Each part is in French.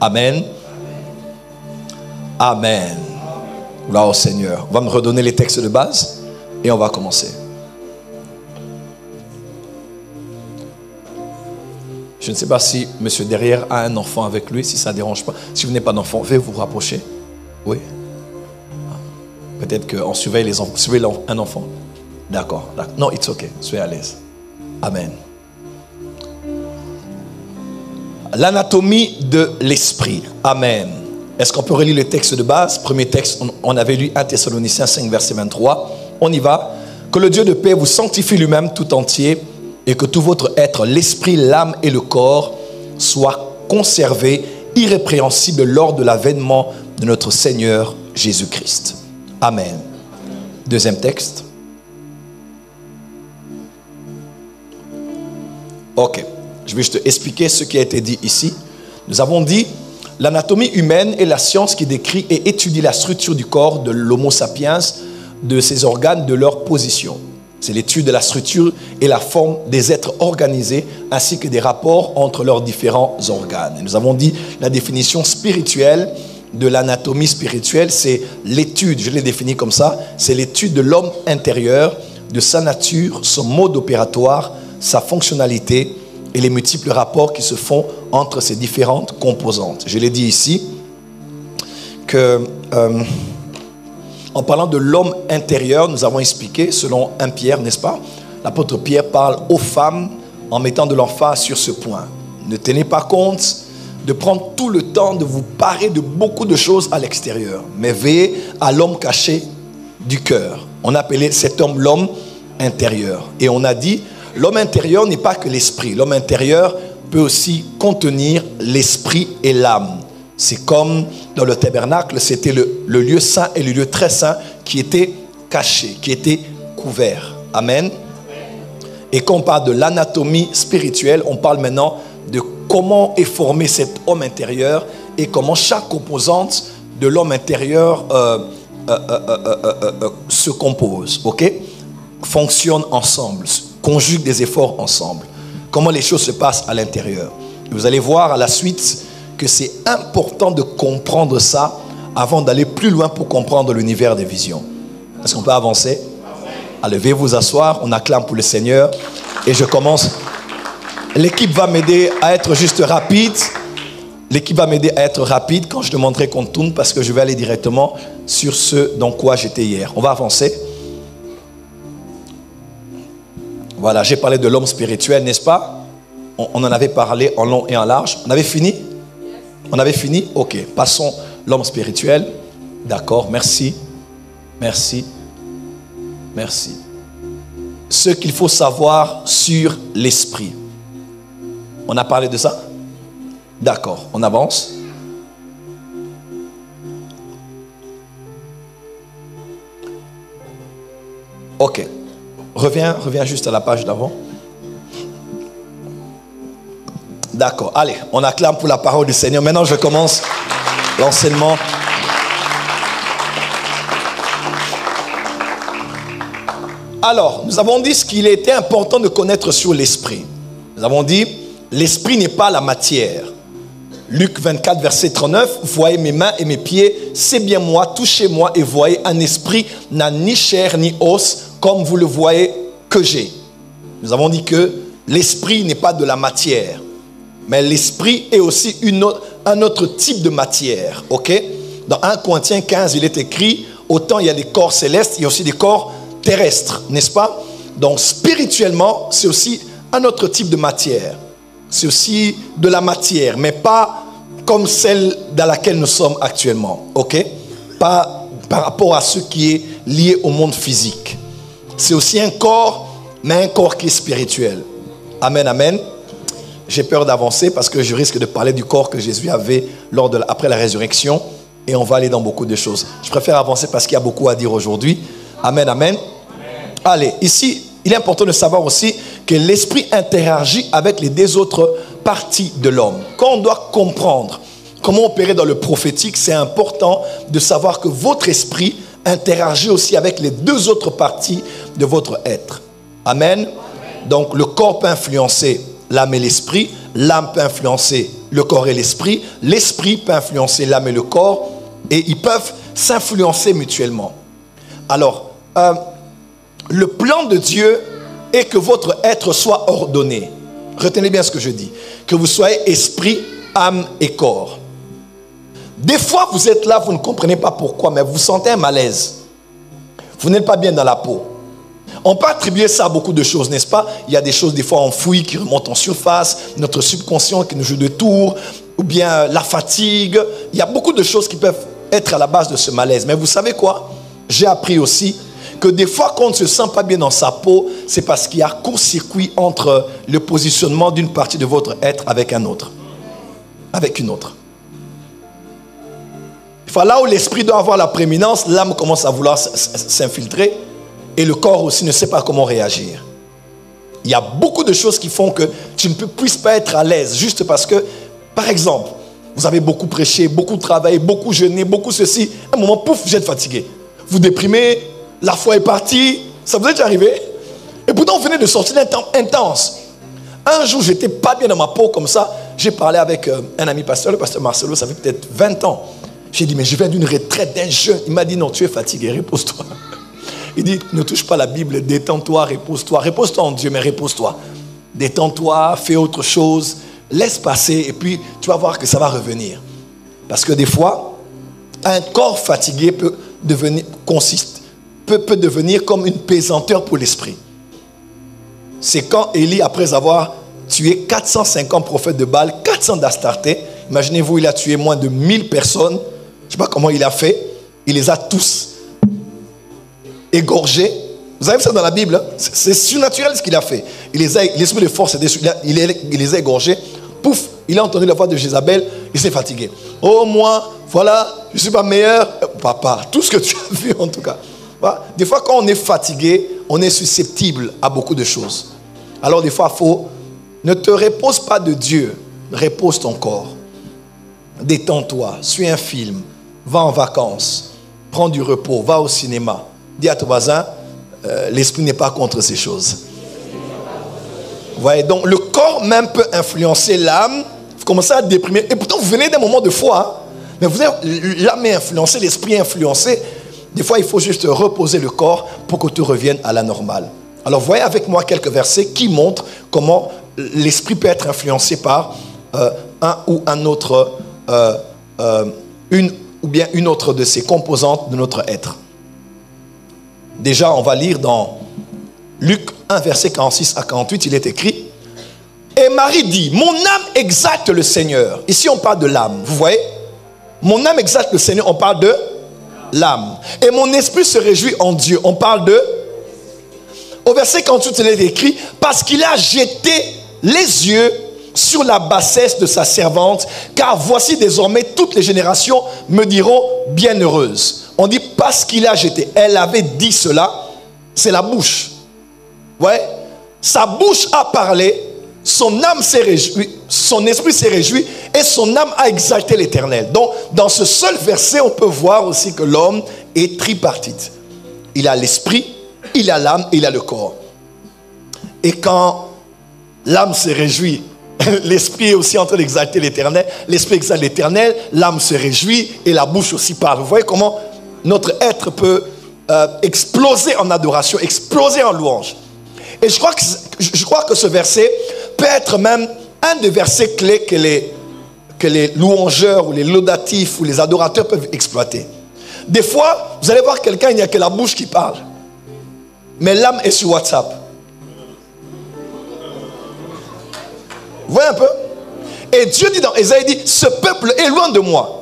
Amen. Amen. Gloire au Seigneur. On va me redonner les textes de base et on va commencer. Je ne sais pas si monsieur derrière a un enfant avec lui, si ça ne dérange pas. Si vous n'avez pas d'enfant, veuillez vous rapprocher. Oui. Peut-être qu'on surveille les enfants. Surveille un enfant. D'accord. Non, it's okay. Soyez à l'aise. Amen. L'anatomie de l'esprit. Amen. Est-ce qu'on peut relire le texte de base? Premier texte, on avait lu 1 Thessaloniciens 5, verset 23. On y va. Que le Dieu de paix vous sanctifie lui-même tout entier et que tout votre être, l'esprit, l'âme et le corps, soient conservés irrépréhensibles lors de l'avènement de notre Seigneur Jésus-Christ. Amen. Deuxième texte. Ok. Je vais juste expliquer ce qui a été dit ici. Nous avons dit l'anatomie humaine est la science qui décrit et étudie la structure du corps de l'homo sapiens, de ses organes, de leur position. C'est l'étude de la structure et la forme des êtres organisés ainsi que des rapports entre leurs différents organes. Et nous avons dit la définition spirituelle de l'anatomie spirituelle, c'est l'étude, je l'ai défini comme ça, c'est l'étude de l'homme intérieur, de sa nature, son mode opératoire, sa fonctionnalité et les multiples rapports qui se font entre ces différentes composantes. Je l'ai dit ici que en parlant de l'homme intérieur, nous avons expliqué, selon 1 Pierre, n'est-ce pas? L'apôtre Pierre parle aux femmes en mettant de l'emphase sur ce point. Ne tenez pas compte de prendre tout le temps de vous parer de beaucoup de choses à l'extérieur, mais veillez à l'homme caché du cœur. On appelait cet homme l'homme intérieur. Et on a dit, l'homme intérieur n'est pas que l'esprit. L'homme intérieur peut aussi contenir l'esprit et l'âme. C'est comme dans le tabernacle, c'était le lieu saint et le lieu très saint qui était caché, qui était couvert. Amen. Et quand on parle de l'anatomie spirituelle, on parle maintenant de comment est formé cet homme intérieur et comment chaque composante de l'homme intérieur se compose, ok? Fonctionne ensemble, conjugue des efforts ensemble. Comment les choses se passent à l'intérieur. Vous allez voir à la suite que c'est important de comprendre ça avant d'aller plus loin pour comprendre l'univers des visions. Est-ce qu'on peut avancer? Allez, veuillez vous asseoir, on acclame pour le Seigneur et je commence. L'équipe va m'aider à être juste rapide. L'équipe va m'aider à être rapide quand je demanderai qu'on tourne parce que je vais aller directement sur ce dans quoi j'étais hier. On va avancer. Voilà, j'ai parlé de l'homme spirituel, n'est-ce pas? On en avait parlé en long et en large. On avait fini? On avait fini? Ok, passons l'homme spirituel. D'accord, merci. Merci. Merci. Ce qu'il faut savoir sur l'esprit. On a parlé de ça? D'accord, on avance. Ok. Reviens juste à la page d'avant. D'accord, allez, on acclame pour la parole du Seigneur. Maintenant, je commence l'enseignement. Alors, nous avons dit ce qu'il était important de connaître sur l'esprit. Nous avons dit, l'esprit n'est pas la matière. Luc 24, verset 39, voyez mes mains et mes pieds, c'est bien moi, touchez-moi et voyez, un esprit n'a ni chair ni os, comme vous le voyez que j'ai. Nous avons dit que l'esprit n'est pas de la matière, mais l'esprit est aussi un autre type de matière. Ok? Dans 1 Corinthiens 15, il est écrit, autant il y a des corps célestes, il y a aussi des corps terrestres, n'est-ce pas? Donc spirituellement, c'est aussi un autre type de matière. C'est aussi de la matière, mais pas comme celle dans laquelle nous sommes actuellement. Ok? Pas par rapport à ce qui est lié au monde physique. C'est aussi un corps, mais un corps qui est spirituel. Amen, amen. J'ai peur d'avancer parce que je risque de parler du corps que Jésus avait après la résurrection. Et on va aller dans beaucoup de choses. Je préfère avancer parce qu'il y a beaucoup à dire aujourd'hui. Amen, amen. Allez, ici, il est important de savoir aussi que l'esprit interagit avec les deux autres parties de l'homme. Quand on doit comprendre comment opérer dans le prophétique, c'est important de savoir que votre esprit interagit aussi avec les deux autres parties de votre être. Amen. Donc le corps peut influencer l'âme et l'esprit, l'âme peut influencer le corps et l'esprit. L'esprit peut influencer l'âme et le corps et ils peuvent s'influencer mutuellement. Alors, le plan de Dieu est que votre être soit ordonné. Retenez bien ce que je dis. Que vous soyez esprit, âme et corps. Des fois, vous êtes là, vous ne comprenez pas pourquoi, mais vous sentez un malaise. Vous n'êtes pas bien dans la peau. On peut attribuer ça à beaucoup de choses, n'est-ce pas? Il y a des choses des fois enfouies qui remontent en surface, notre subconscient qui nous joue de tours, ou bien la fatigue. Il y a beaucoup de choses qui peuvent être à la base de ce malaise. Mais vous savez quoi? J'ai appris aussi que des fois, quand on ne se sent pas bien dans sa peau, c'est parce qu'il y a court-circuit entre le positionnement d'une partie de votre être avec un autre. Avec une autre. Là où l'esprit doit avoir la prééminence, l'âme commence à vouloir s'infiltrer et le corps aussi ne sait pas comment réagir. Il y a beaucoup de choses qui font que tu ne puisses pas être à l'aise juste parce que, par exemple, vous avez beaucoup prêché, beaucoup travaillé, beaucoup jeûné, beaucoup ceci. À un moment, pouf, vous êtes fatigué. Vous déprimez, la foi est partie. Ça vous est déjà arrivé? Et pourtant, vous venez de sortir d'un temps intense. Un jour, j'étais pas bien dans ma peau comme ça. J'ai parlé avec un ami pasteur, le pasteur Marcelo, ça fait peut-être 20 ans. J'ai dit, mais je viens d'une retraite, d'un jeûne. Il m'a dit, non, tu es fatigué, repose-toi. Il dit, ne touche pas la Bible, détends-toi, repose-toi. Repose-toi en Dieu, mais repose-toi. Détends-toi, fais autre chose, laisse passer, et puis tu vas voir que ça va revenir. Parce que des fois, un corps fatigué peut devenir comme une pesanteur pour l'esprit. C'est quand Élie, après avoir tué 450 prophètes de Baal, 400 d'Astarté, imaginez-vous, il a tué moins de 1000 personnes. Je ne sais pas comment il a fait. Il les a tous égorgés. Vous avez vu ça dans la Bible, hein? C'est surnaturel ce qu'il a fait. L'esprit de force est dessus. Il les a égorgés. Pouf, il a entendu la voix de Jézabel. Il s'est fatigué. Oh, moi, voilà, je ne suis pas meilleur. Papa, tout ce que tu as vu en tout cas. Voilà. Des fois, quand on est fatigué, on est susceptible à beaucoup de choses. Alors des fois, ne te repose pas de Dieu. Repose ton corps. Détends-toi, suis un film, va en vacances, prends du repos, va au cinéma. Dis à ton voisin, l'esprit n'est pas contre ces choses. Vous voyez, donc le corps même peut influencer l'âme. Vous commencez à déprimer. Et pourtant, vous venez d'un moment de foi. Hein, mais l'âme est influencée, l'esprit est influencé. Des fois, il faut juste reposer le corps pour que tu reviennes à la normale. Alors, voyez avec moi quelques versets qui montrent comment l'esprit peut être influencé par un ou un autre... une autre de ces composantes de notre être. Déjà, on va lire dans Luc 1, verset 46 à 48, il est écrit, et Marie dit, mon âme exalte le Seigneur. Ici, on parle de l'âme, vous voyez? Mon âme exalte le Seigneur, on parle de l'âme. Et mon esprit se réjouit en Dieu, on parle de... Au verset 48, il est écrit, parce qu'il a jeté les yeux sur la bassesse de sa servante, car voici désormais toutes les générations me diront bienheureuse. On dit parce qu'il a jeté. Elle avait dit cela, c'est la bouche. Ouais, sa bouche a parlé, son âme s'est réjouie, son esprit s'est réjoui et son âme a exalté l'Éternel. Donc, dans ce seul verset, on peut voir aussi que l'homme est tripartite. Il a l'esprit, il a l'âme et il a le corps. Et quand l'âme se réjouit, l'esprit est aussi en train d'exalter l'Éternel. L'esprit exalte l'Éternel, l'âme se réjouit et la bouche aussi parle. Vous voyez comment notre être peut exploser en adoration, exploser en louange. Et je crois que ce verset peut être même un des versets clés que les louangeurs ou les laudatifs ou les adorateurs peuvent exploiter. Des fois, vous allez voir quelqu'un, il n'y a que la bouche qui parle. Mais l'âme est sur WhatsApp. Vous voyez un peu? Et Dieu dit dans Ésaïe, dit, ce peuple est loin de moi.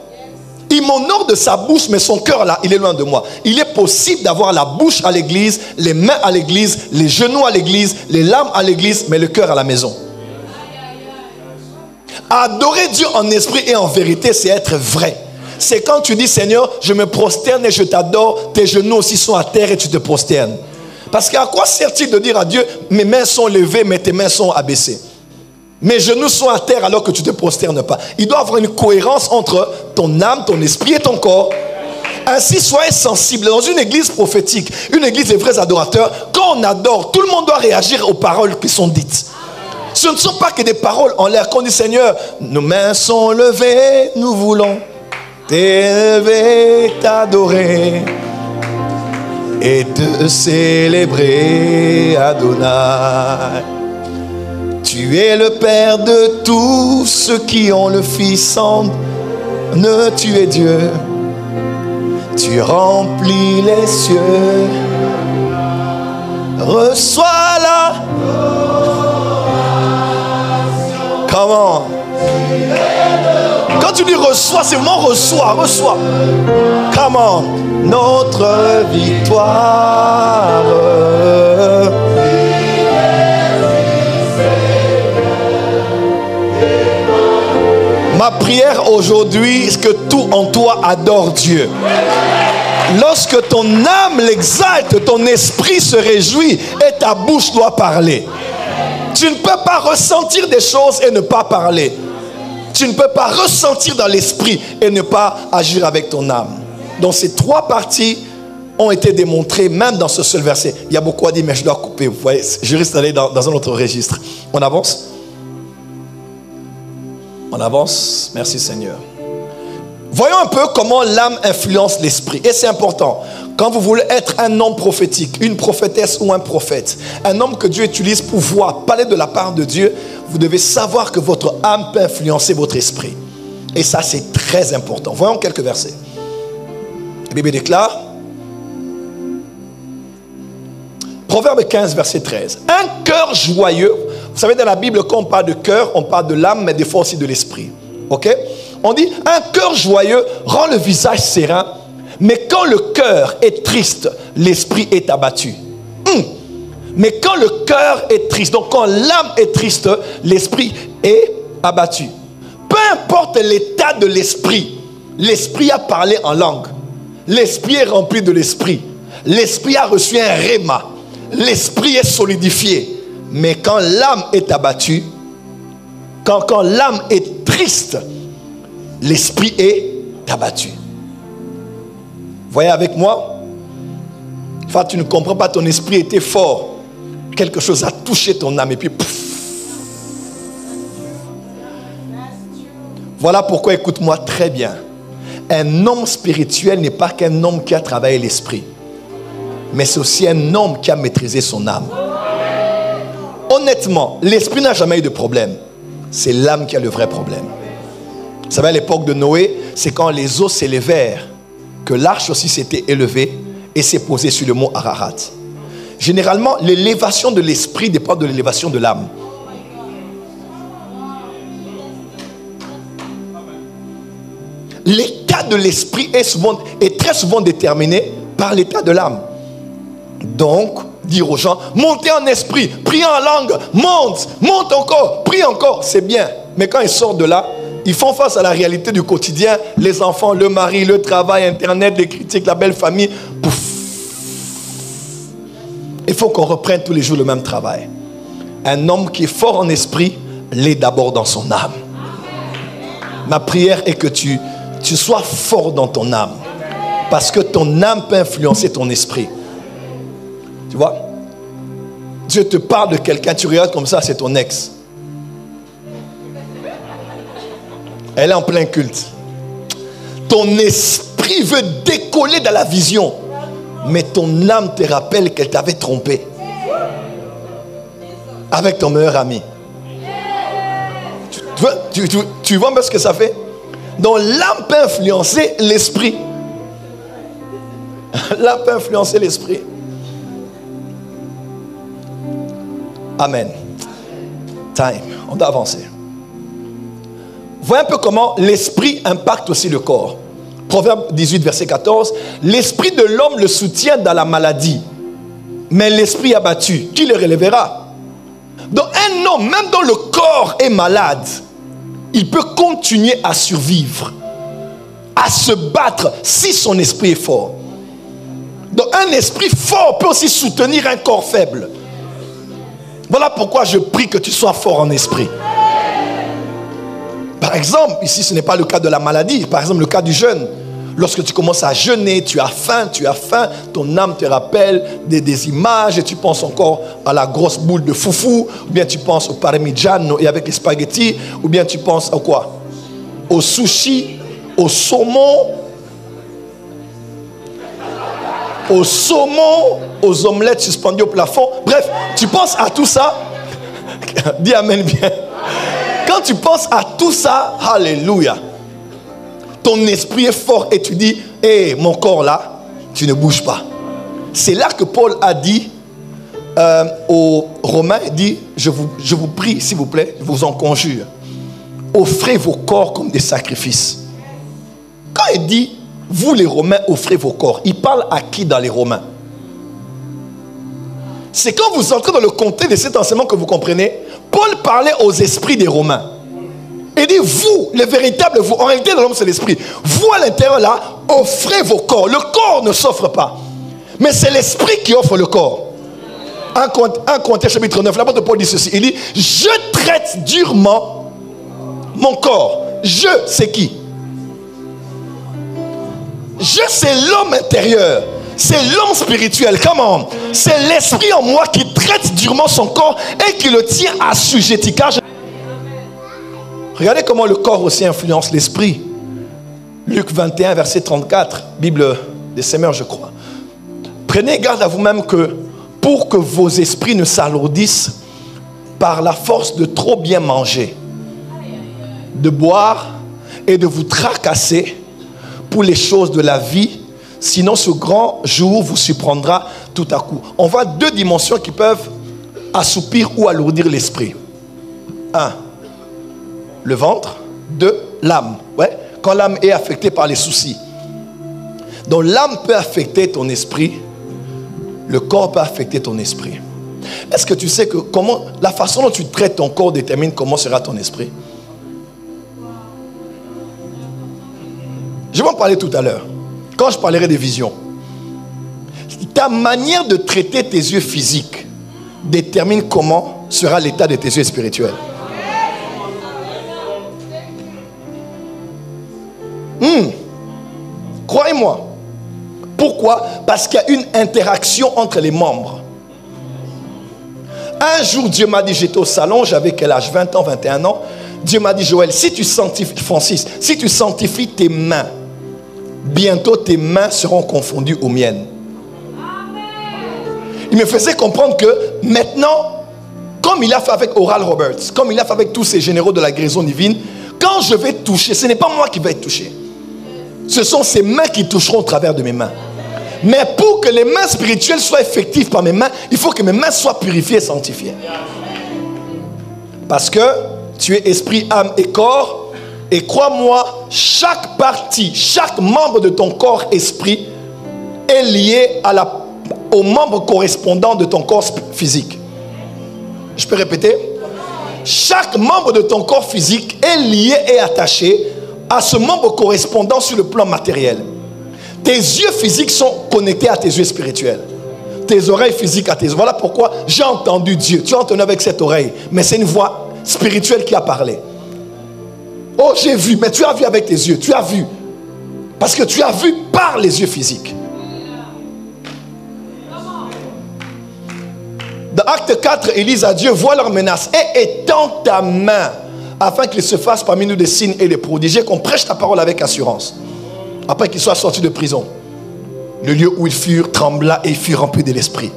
Il m'honore de sa bouche, mais son cœur là, il est loin de moi. Il est possible d'avoir la bouche à l'église, les mains à l'église, les genoux à l'église, les larmes à l'église, mais le cœur à la maison. Adorer Dieu en esprit et en vérité, c'est être vrai. C'est quand tu dis, Seigneur, je me prosterne et je t'adore, tes genoux aussi sont à terre et tu te prosternes. Parce qu'à quoi sert-il de dire à Dieu, mes mains sont levées, mais tes mains sont abaissées? Mes genoux sont à terre alors que tu ne te prosternes pas. Il doit y avoir une cohérence entre ton âme, ton esprit et ton corps. Ainsi, soyez sensibles. Dans une église prophétique, une église des vrais adorateurs, quand on adore, tout le monde doit réagir aux paroles qui sont dites. Si Ce ne sont pas que des paroles en l'air qu'on dit Seigneur, nos mains sont levées, nous voulons t'élever, t'adorer et te célébrer, Adonai. Tu es le Père de tous ceux qui ont le Fils en eux, tu es Dieu. Tu remplis les cieux. Reçois-la. Comment? Quand tu dis reçois, c'est vraiment reçois, reçois. Comment? Notre victoire. Ma prière aujourd'hui, c'est que tout en toi adore Dieu. Lorsque ton âme l'exalte, ton esprit se réjouit et ta bouche doit parler. Tu ne peux pas ressentir des choses et ne pas parler. Tu ne peux pas ressentir dans l'esprit et ne pas agir avec ton âme. Donc ces trois parties ont été démontrées même dans ce seul verset. Il y a beaucoup à dire mais je dois couper. Vous voyez, je risque d'aller dans un autre registre. On avance? On avance. Merci Seigneur. Voyons un peu comment l'âme influence l'esprit. Et c'est important. Quand vous voulez être un homme prophétique, une prophétesse ou un prophète, un homme que Dieu utilise pour voir, parler de la part de Dieu, vous devez savoir que votre âme peut influencer votre esprit. Et ça, c'est très important. Voyons quelques versets. La Bible déclare, Proverbe 15, verset 13. Un cœur joyeux. Vous savez, dans la Bible, quand on parle de cœur, on parle de l'âme, mais des fois aussi de l'esprit. Ok? On dit, un cœur joyeux rend le visage serein, mais quand le cœur est triste, l'esprit est abattu. Mais quand le cœur est triste, donc quand l'âme est triste, l'esprit est abattu. Peu importe l'état de l'esprit, l'esprit a parlé en langue. L'esprit est rempli de l'esprit. L'esprit a reçu un réma. L'esprit est solidifié. Mais quand l'âme est abattue, quand l'âme est triste, l'esprit est abattu. Voyez avec moi? Enfin, tu ne comprends pas, ton esprit était fort. Quelque chose a touché ton âme et puis pouf. Voilà pourquoi, écoute-moi très bien. Un homme spirituel n'est pas qu'un homme qui a travaillé l'esprit, mais c'est aussi un homme qui a maîtrisé son âme. Honnêtement, l'esprit n'a jamais eu de problème. C'est l'âme qui a le vrai problème. Vous savez, à l'époque de Noé, c'est quand les eaux s'élevèrent que l'arche aussi s'était élevée et s'est posée sur le mont Ararat. Généralement, l'élévation de l'esprit dépend de l'élévation de l'âme. L'état de l'esprit est très souvent déterminé par l'état de l'âme. Donc, dire aux gens, montez en esprit, priez en langue, monte encore, prie encore, c'est bien. Mais quand ils sortent de là, ils font face à la réalité du quotidien, les enfants, le mari, le travail, Internet, les critiques, la belle famille. Pouf. Il faut qu'on reprenne tous les jours le même travail. Un homme qui est fort en esprit l'est d'abord dans son âme. Ma prière est que tu sois fort dans ton âme. Parce que ton âme peut influencer ton esprit. Tu vois? Dieu te parle de quelqu'un, tu regardes comme ça, c'est ton ex. Elle est en plein culte. Ton esprit veut décoller dans la vision. Mais ton âme te rappelle qu'elle t'avait trompé. Avec ton meilleur ami. Tu vois un peu ce que ça fait? Donc l'âme peut influencer l'esprit. L'âme peut influencer l'esprit. Amen. Time. On doit avancer. Voyez un peu comment l'esprit impacte aussi le corps. Proverbe 18, verset 14. L'esprit de l'homme le soutient dans la maladie. Mais l'esprit abattu, qui le relèvera? Donc un homme, même dont le corps est malade, il peut continuer à survivre, à se battre si son esprit est fort. Donc un esprit fort peut aussi soutenir un corps faible. Voilà pourquoi je prie que tu sois fort en esprit. Par exemple, ici ce n'est pas le cas de la maladie, par exemple le cas du jeûne. Lorsque tu commences à jeûner, tu as faim, ton âme te rappelle des images et tu penses encore à la grosse boule de foufou, ou bien tu penses au parmigiano et avec les spaghettis, ou bien tu penses à quoi? Au sushi, au saumon, aux omelettes suspendues au plafond. Bref, tu penses à tout ça. Dis amen bien. Quand tu penses à tout ça, alléluia, ton esprit est fort et tu dis, hé, mon corps là, tu ne bouges pas. C'est là que Paul a dit aux Romains, il dit, je vous prie, s'il vous plaît, je vous en conjure, offrez vos corps comme des sacrifices. Quand il dit, vous les Romains, offrez vos corps, il parle à qui dans les Romains? C'est quand vous entrez dans le contexte de cet enseignement que vous comprenez. Paul parlait aux esprits des Romains. Il dit, vous, les véritables, vous, en réalité, dans l'homme, c'est l'esprit. Vous, à l'intérieur, là, offrez vos corps. Le corps ne s'offre pas. Mais c'est l'esprit qui offre le corps. 1 Corinthiens chapitre 9, l'apôtre Paul dit ceci. Il dit, je traite durement mon corps. Je, c'est qui? Je, c'est l'homme intérieur. C'est l'homme spirituel. Comment? C'est l'esprit en moi qui traite durement son corps et qui le tient assujetti. Regardez comment le corps aussi influence l'esprit. Luc 21, verset 34, Bible des Semeurs, je crois. Prenez garde à vous-même que pour que vos esprits ne s'alourdissent par la force de trop bien manger, de boire et de vous tracasser pour les choses de la vie, sinon ce grand jour vous surprendra tout à coup. On voit deux dimensions qui peuvent assoupir ou alourdir l'esprit. 1, le ventre. 2, l'âme. Ouais? Quand l'âme est affectée par les soucis. Donc l'âme peut affecter ton esprit, le corps peut affecter ton esprit. Est-ce que tu sais que la façon dont tu traites ton corps détermine comment sera ton esprit? Je vais en parler tout à l'heure, quand je parlerai des visions. Ta manière de traiter tes yeux physiques détermine comment sera l'état de tes yeux spirituels. Croyez-moi. Pourquoi? Parce qu'il y a une interaction entre les membres. Un jour, Dieu m'a dit, j'étais au salon, j'avais quel âge? 20 ans, 21 ans. Dieu m'a dit, Joël, si tu sanctifies, Francis, si tu sanctifies tes mains, bientôt tes mains seront confondues aux miennes. Il me faisait comprendre que maintenant, comme il a fait avec Oral Roberts, comme il a fait avec tous ces généraux de la guérison divine, quand je vais toucher, ce n'est pas moi qui vais être touché. Ce sont ces mains qui toucheront au travers de mes mains. Mais pour que les mains spirituelles soient effectives par mes mains, il faut que mes mains soient purifiées et sanctifiées. Parce que tu es esprit, âme et corps. Et crois-moi, chaque partie, chaque membre de ton corps esprit est lié au membre correspondant de ton corps physique. Je peux répéter? Chaque membre de ton corps physique est lié et attaché à ce membre correspondant sur le plan matériel. Tes yeux physiques sont connectés à tes yeux spirituels. Tes oreilles physiques à tes yeux. Voilà pourquoi j'ai entendu Dieu. Tu as entendu avec cette oreille, mais c'est une voix spirituelle qui a parlé. Oh, j'ai vu, mais tu as vu avec tes yeux. Tu as vu. Parce que tu as vu par les yeux physiques. Dans Acte 4, ils disent à Dieu, vois leurs menaces et étends ta main afin qu'il se fasse parmi nous des signes et des prodiges, qu'on prêche ta parole avec assurance. Après qu'ils soient sortis de prison, le lieu où ils furent trembla et ils furent remplis de l'esprit.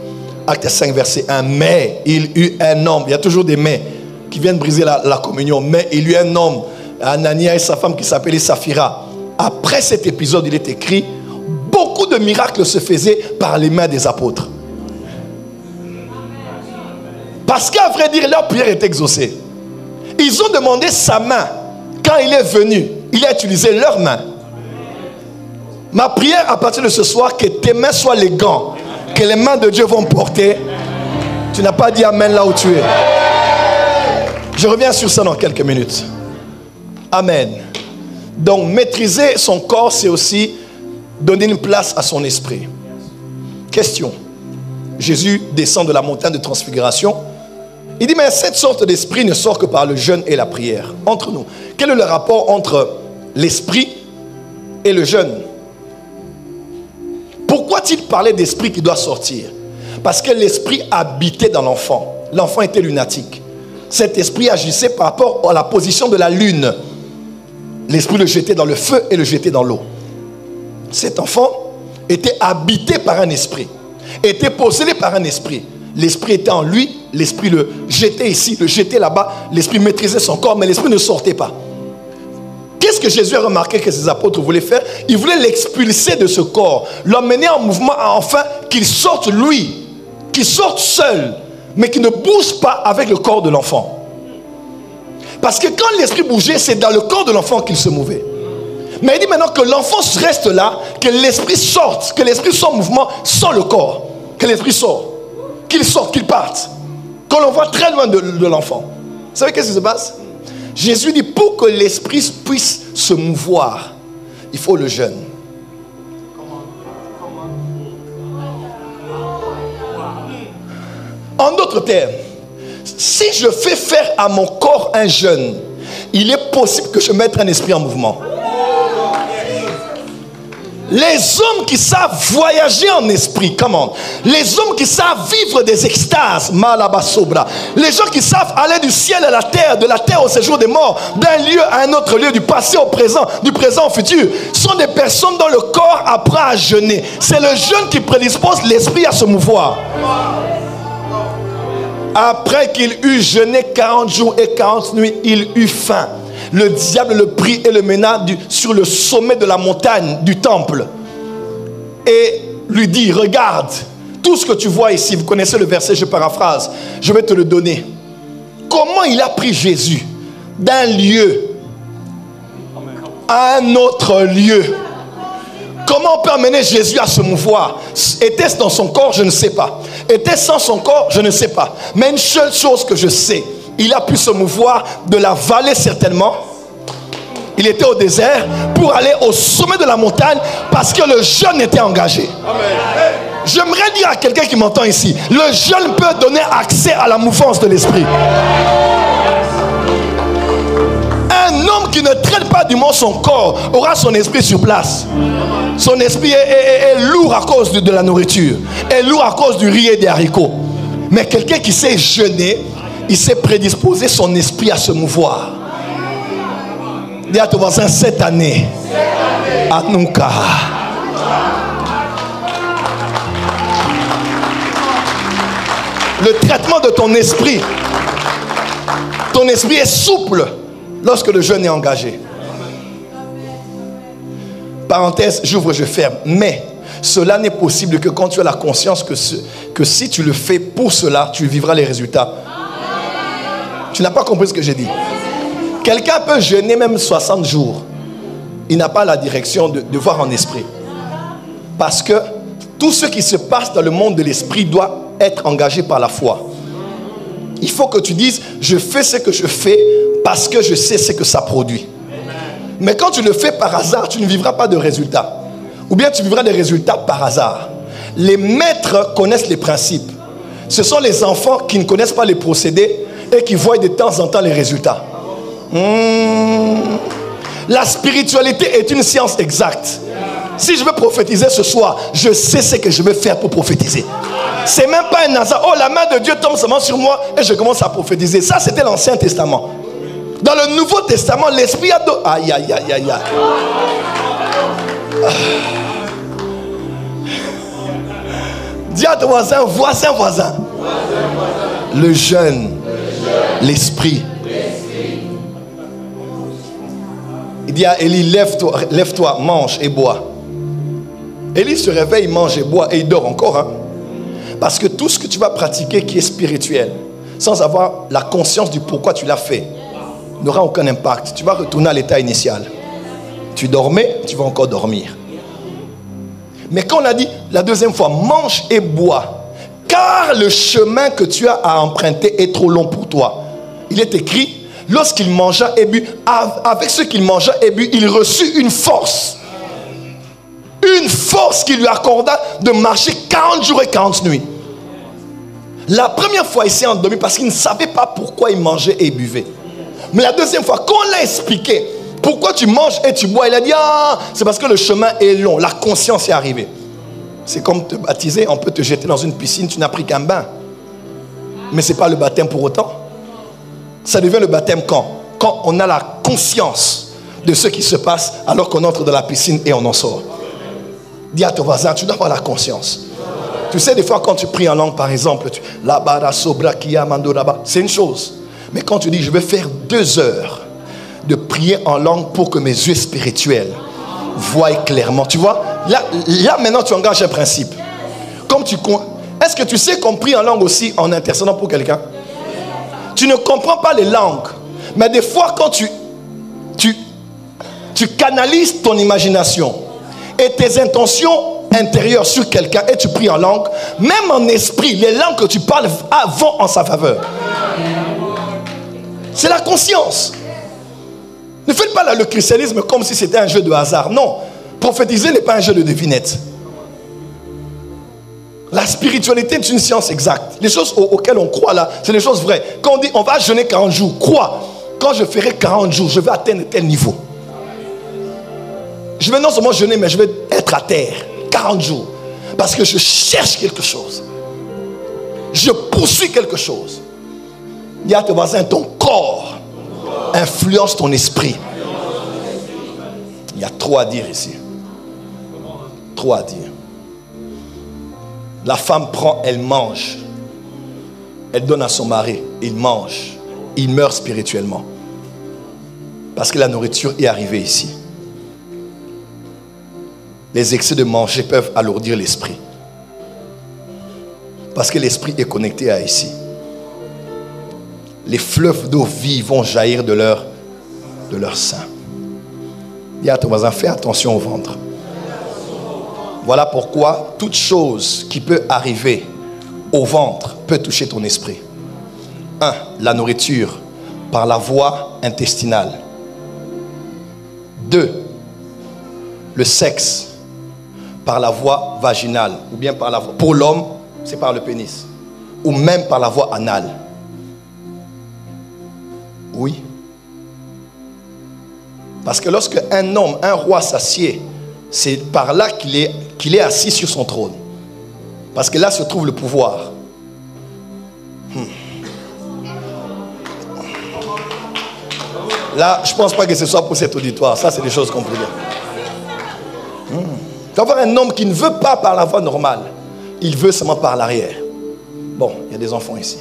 Acte 5, verset 1. Mais il eut un homme, il y a toujours des mais qui viennent briser la communion. Mais il eut un homme, Anania et sa femme qui s'appelait Saphira. Après cet épisode, il est écrit, beaucoup de miracles se faisaient par les mains des apôtres. Parce qu'à vrai dire, leur prière est exaucée. Ils ont demandé sa main. Quand il est venu, il a utilisé leurs mains. Ma prière à partir de ce soir, que tes mains soient les gants que les mains de Dieu vont porter. Tu n'as pas dit amen là où tu es. Je reviens sur ça dans quelques minutes. Amen. Donc maîtriser son corps, c'est aussi donner une place à son esprit. Question. Jésus descend de la montagne de transfiguration. Il dit, mais cette sorte d'esprit ne sort que par le jeûne et la prière. Entre nous, quel est le rapport entre l'esprit et le jeûne? Pourquoi a-t-il parlé d'esprit qui doit sortir? Parce que l'esprit habitait dans l'enfant. L'enfant était lunatique. Cet esprit agissait par rapport à la position de la lune. L'esprit le jetait dans le feu et le jetait dans l'eau. Cet enfant était habité par un esprit, était possédé par un esprit. L'esprit était en lui, l'esprit le jetait ici, le jetait là-bas. L'esprit maîtrisait son corps, mais l'esprit ne sortait pas. Qu'est-ce que Jésus a remarqué que ses apôtres voulaient faire? Ils voulaient l'expulser de ce corps, l'emmener en mouvement afin qu'il sorte lui, qu'il sorte seul, mais qu'il ne bouge pas avec le corps de l'enfant. Parce que quand l'esprit bougeait, c'est dans le corps de l'enfant qu'il se mouvait. Mais il dit maintenant que l'enfant reste là, que l'esprit sorte, que l'esprit soit en mouvement sans le corps, que l'esprit sorte, qu'il sorte, qu'il parte, qu'on le voit très loin de l'enfant. Vous savez qu'est-ce qui se passe? Jésus dit, pour que l'esprit puisse se mouvoir, il faut le jeûne. En d'autres termes, si je fais faire à mon corps un jeûne, il est possible que je mette un esprit en mouvement. Les hommes qui savent voyager en esprit, comment? Les hommes qui savent vivre des extases, malabasobra. Les gens qui savent aller du ciel à la terre, de la terre au séjour des morts, d'un lieu à un autre lieu, du passé au présent, du présent au futur, sont des personnes dont le corps apprend à jeûner. C'est le jeûne qui prédispose l'esprit à se mouvoir. Après qu'il eut jeûné 40 jours et 40 nuits, il eut faim. Le diable le prit et le mena sur le sommet de la montagne du temple et lui dit, regarde, tout ce que tu vois ici, vous connaissez le verset, je paraphrase, je vais te le donner. Comment il a pris Jésus d'un lieu à un autre lieu? Comment on peut amener Jésus à se mouvoir? Était-ce dans son corps? Je ne sais pas. Était-ce sans son corps? Je ne sais pas. Mais une seule chose que je sais, il a pu se mouvoir de la vallée certainement. Il était au désert pour aller au sommet de la montagne parce que le jeûne était engagé. J'aimerais dire à quelqu'un qui m'entend ici, le jeûne peut donner accès à la mouvance de l'esprit. Un homme qui ne traite pas du moins son corps aura son esprit sur place. Son esprit est lourd à cause de la nourriture, est lourd à cause du riz et des haricots. Mais quelqu'un qui sait jeûner, il sait prédisposer son esprit à se mouvoir. Dis à ton voisin, cette année, Anouka. Le traitement de ton esprit est souple lorsque le jeûne est engagé. Parenthèse, j'ouvre, je ferme. Mais cela n'est possible que quand tu as la conscience que si tu le fais pour cela, tu vivras les résultats. Tu n'as pas compris ce que j'ai dit. Quelqu'un peut jeûner même 60 jours. Il n'a pas la direction de voir en esprit. Parce que tout ce qui se passe dans le monde de l'esprit doit être engagé par la foi. Il faut que tu dises, je fais ce que je fais parce que je sais ce que ça produit. Mais quand tu le fais par hasard, tu ne vivras pas de résultats. Ou bien tu vivras des résultats par hasard. Les maîtres connaissent les principes. Ce sont les enfants qui ne connaissent pas les procédés et qui voient de temps en temps les résultats. La spiritualité est une science exacte. Si je veux prophétiser ce soir, je sais ce que je vais faire pour prophétiser. C'est même pas un hasard. Oh, la main de Dieu tombe seulement sur moi et je commence à prophétiser. Ça, c'était l'Ancien Testament. Dans le Nouveau Testament, l'Esprit a... Aïe, aïe, aïe, aïe, aïe. Dis à ton voisin, voisin. Le jeûne, l'Esprit. Il dit à Élie, lève-toi, mange et bois. Élie se réveille, mange et boit et il dort encore. Hein? Parce que tout ce que tu vas pratiquer qui est spirituel, sans avoir la conscience du pourquoi tu l'as fait, n'aura aucun impact. Tu vas retourner à l'état initial. Tu dormais, tu vas encore dormir. Mais quand on a dit la deuxième fois, mange et bois, car le chemin que tu as à emprunter est trop long pour toi. Il est écrit, lorsqu'il mangea et but, avec ce qu'il mangea et but, il reçut une force. Une force qui lui accorda de marcher 40 jours et 40 nuits. La première fois, il s'est endormi parce qu'il ne savait pas pourquoi il mangeait et buvait. Mais la deuxième fois, quand on l'a expliqué, pourquoi tu manges et tu bois, il a dit, ah, c'est parce que le chemin est long, la conscience est arrivée. C'est comme te baptiser, on peut te jeter dans une piscine, tu n'as pris qu'un bain. Mais ce n'est pas le baptême pour autant. Ça devient le baptême quand? Quand on a la conscience de ce qui se passe alors qu'on entre dans la piscine et on en sort. Dis à ton voisin, tu dois avoir la conscience. Tu sais, des fois quand tu pries en langue, par exemple, c'est une chose. Mais quand tu dis, je vais faire 2 heures de prier en langue pour que mes yeux spirituels voient clairement. Tu vois, là maintenant tu engages un principe. Comme est-ce que tu sais qu'on prie en langue aussi en intercédant pour quelqu'un? Tu ne comprends pas les langues. Mais des fois quand tu canalises ton imagination et tes intentions intérieures sur quelqu'un et tu pries en langue, même en esprit, les langues que tu parles vont en sa faveur. C'est la conscience. Ne faites pas le christianisme comme si c'était un jeu de hasard. Non, prophétiser n'est pas un jeu de devinette. La spiritualité est une science exacte. Les choses auxquelles on croit là, c'est des choses vraies. Quand on dit on va jeûner 40 jours, crois, quand je ferai 40 jours, je vais atteindre tel niveau. Je vais non seulement jeûner, mais je vais être à terre 40 jours. Parce que je cherche quelque chose. Je poursuis quelque chose. Dis à ton voisin, ton corps influence ton esprit. Il y a trop à dire ici. Trop à dire. La femme prend, elle mange. Elle donne à son mari, il mange. Il meurt spirituellement. Parce que la nourriture est arrivée ici. Les excès de manger peuvent alourdir l'esprit. Parce que l'esprit est connecté à ici. Les fleuves d'eau vive vont jaillir de leur sein. Dis à ton voisin, fais attention au ventre. Voilà pourquoi toute chose qui peut arriver au ventre peut toucher ton esprit. 1. La nourriture par la voie intestinale. 2. Le sexe par la voie vaginale. Ou bien par la voie... Pour l'homme, c'est par le pénis. Ou même par la voie anale. Oui. Parce que lorsque un homme, un roi s'assied, c'est par là qu'il est assis sur son trône. Parce que là se trouve le pouvoir. Là, je ne pense pas que ce soit pour cet auditoire. Ça, c'est des choses qu'on peut dire. Tu vas voir un homme qui ne veut pas par la voie normale. Il veut seulement par l'arrière. Bon, il y a des enfants ici.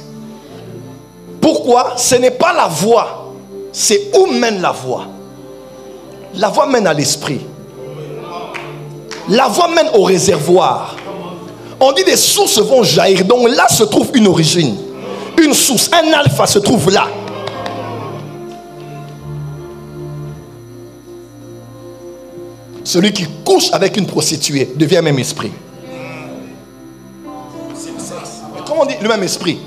Pourquoi? Ce n'est pas la voie. C'est où mène la voie. La voie mène à l'esprit. La voie mène au réservoir. On dit des sources vont jaillir. Donc là se trouve une origine. Une source. Un alpha se trouve là. Celui qui couche avec une prostituée devient même esprit. Mais comment on dit le même esprit?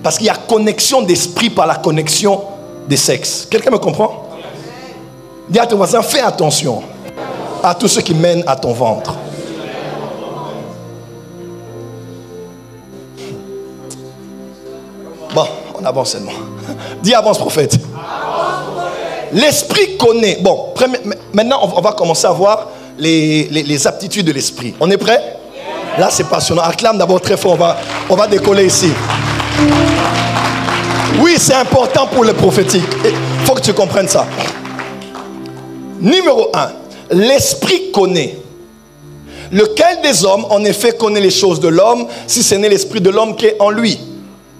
Parce qu'il y a connexion d'esprit par la connexion des sexes. Quelqu'un me comprend? Dis à ton voisin, fais attention à tout ce qui mène à ton ventre. Bon, on avance seulement. Dis avance prophète. L'esprit connaît. Bon, maintenant on va commencer à voir les aptitudes de l'esprit. On est prêt? Là c'est passionnant. Acclame d'abord très fort. On va décoller ici. Oui, c'est important pour le prophétique. Il faut que tu comprennes ça. Numéro 1. L'esprit connaît. Lequel des hommes, en effet, connaît les choses de l'homme, si ce n'est l'esprit de l'homme qui est en lui?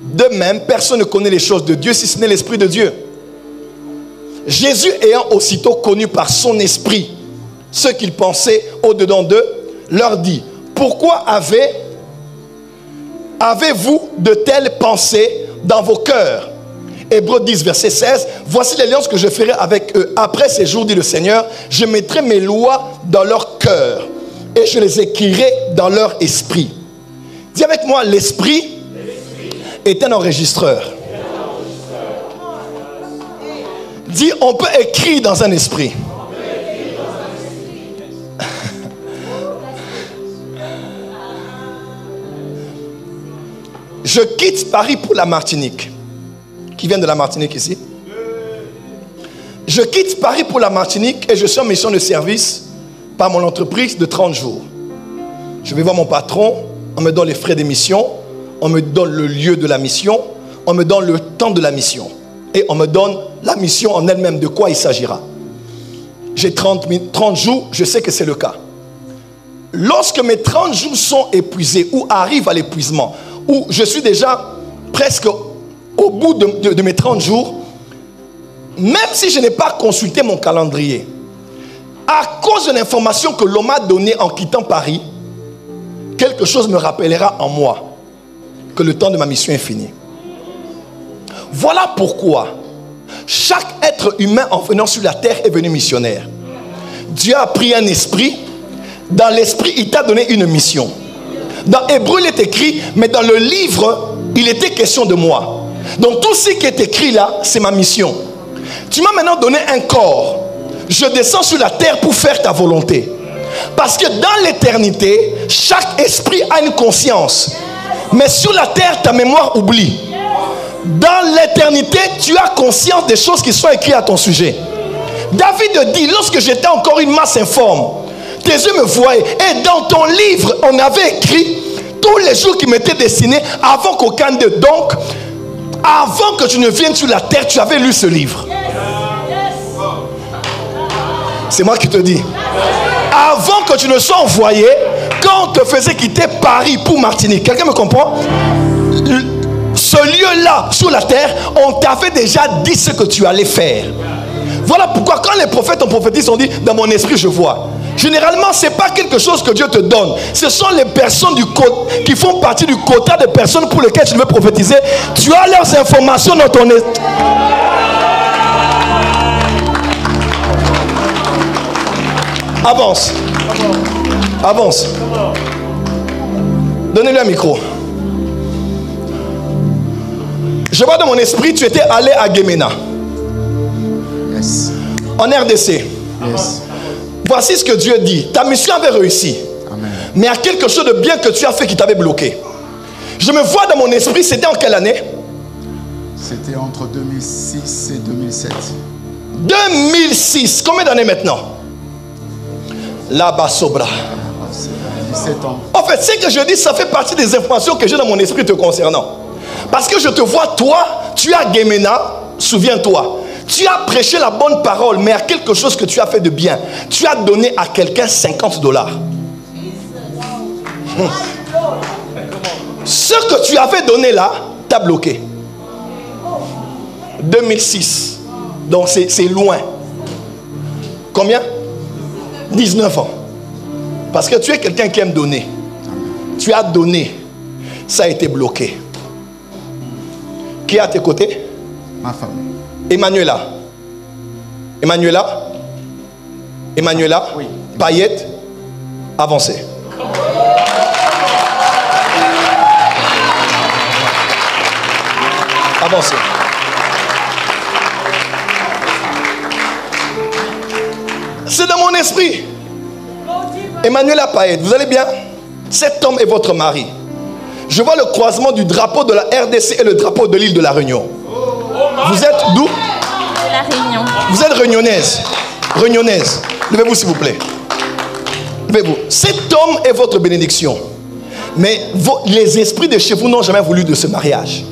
De même, personne ne connaît les choses de Dieu, si ce n'est l'esprit de Dieu. Jésus ayant aussitôt connu par son esprit ce qu'il pensait au-dedans d'eux, leur dit, pourquoi avez-vous de telles pensées dans vos cœurs? Hébreux 10, verset 16. Voici l'alliance que je ferai avec eux. Après ces jours, dit le Seigneur, je mettrai mes lois dans leur cœur et je les écrirai dans leur esprit. Dis avec moi, l'esprit est un enregistreur. Dis, on peut écrire dans un esprit. Je quitte Paris pour la Martinique. Qui vient de la Martinique ici? Je quitte Paris pour la Martinique et je suis en mission de service par mon entreprise de 30 jours. Je vais voir mon patron, on me donne les frais d'émission, on me donne le lieu de la mission, on me donne le temps de la mission. Et on me donne la mission en elle-même, de quoi il s'agira. J'ai 30 jours, je sais que c'est le cas. Lorsque mes 30 jours sont épuisés ou arrivent à l'épuisement, ou je suis déjà presque au bout de mes 30 jours, même si je n'ai pas consulté mon calendrier, à cause de l'information que l'on m'a donnée en quittant Paris, quelque chose me rappellera en moi que le temps de ma mission est fini. Voilà pourquoi chaque être humain en venant sur la terre est venu missionnaire. Dieu a pris un esprit. Dans l'esprit, il t'a donné une mission. Dans Hébreu, il est écrit, mais dans le livre, il était question de moi. Donc tout ce qui est écrit là, c'est ma mission. Tu m'as maintenant donné un corps. Je descends sur la terre pour faire ta volonté. Parce que dans l'éternité, chaque esprit a une conscience. Mais sur la terre, ta mémoire oublie. Dans l'éternité, tu as conscience des choses qui sont écrites à ton sujet. David dit, lorsque j'étais encore une masse informe, tes yeux me voyaient. Et dans ton livre, on avait écrit tous les jours qui m'étaient destinés avant qu'aucun d'eux. Donc, avant que tu ne viennes sur la terre, tu avais lu ce livre. C'est moi qui te dis. Avant que tu ne sois envoyé, quand on te faisait quitter Paris pour Martinique, quelqu'un me comprend? Ce lieu-là, sur la terre, on t'avait déjà dit ce que tu allais faire. Voilà pourquoi quand les prophètes ont prophétisé, on dit, dans mon esprit je vois. Généralement, ce n'est pas quelque chose que Dieu te donne. Ce sont les personnes qui font partie du quota de personnes pour lesquelles tu veux prophétiser. Tu as leurs informations dans ton esprit. Avance. Avance. Donnez-lui un micro. Je vois dans mon esprit, tu étais allé à Guémena. Yes. En RDC. Yes. Voici ce que Dieu dit. Ta mission avait réussi. Amen. Mais il y a quelque chose de bien que tu as fait qui t'avait bloqué. Je me vois dans mon esprit, c'était en quelle année? C'était entre 2006 et 2007. 2006. Combien d'années maintenant? Là-bas, Sobra. 17 ans. En fait, ce que je dis, ça fait partie des informations que j'ai dans mon esprit te concernant. Parce que je te vois, toi, tu as Guémena, souviens-toi. Tu as prêché la bonne parole, mais il y a quelque chose que tu as fait de bien. Tu as donné à quelqu'un $50. Ce que tu avais donné là, t'as bloqué. 2006. Donc c'est loin. Combien? 19 ans. Parce que tu es quelqu'un qui aime donner. Tu as donné. Ça a été bloqué. Qui est à tes côtés? Ma femme. Emmanuela. Emmanuela. Emmanuela. Oui. Paillette. Avancez. Avancez. C'est dans mon esprit. Emmanuela Paillette, vous allez bien? Cet homme est votre mari. Je vois le croisement du drapeau de la RDC et le drapeau de l'île de la Réunion. Vous êtes d'où? De la Réunion. Vous êtes réunionnaise. Réunionnaise. Levez-vous s'il vous plaît. Levez-vous. Cet homme est votre bénédiction. Mais les esprits de chez vous n'ont jamais voulu de ce mariage.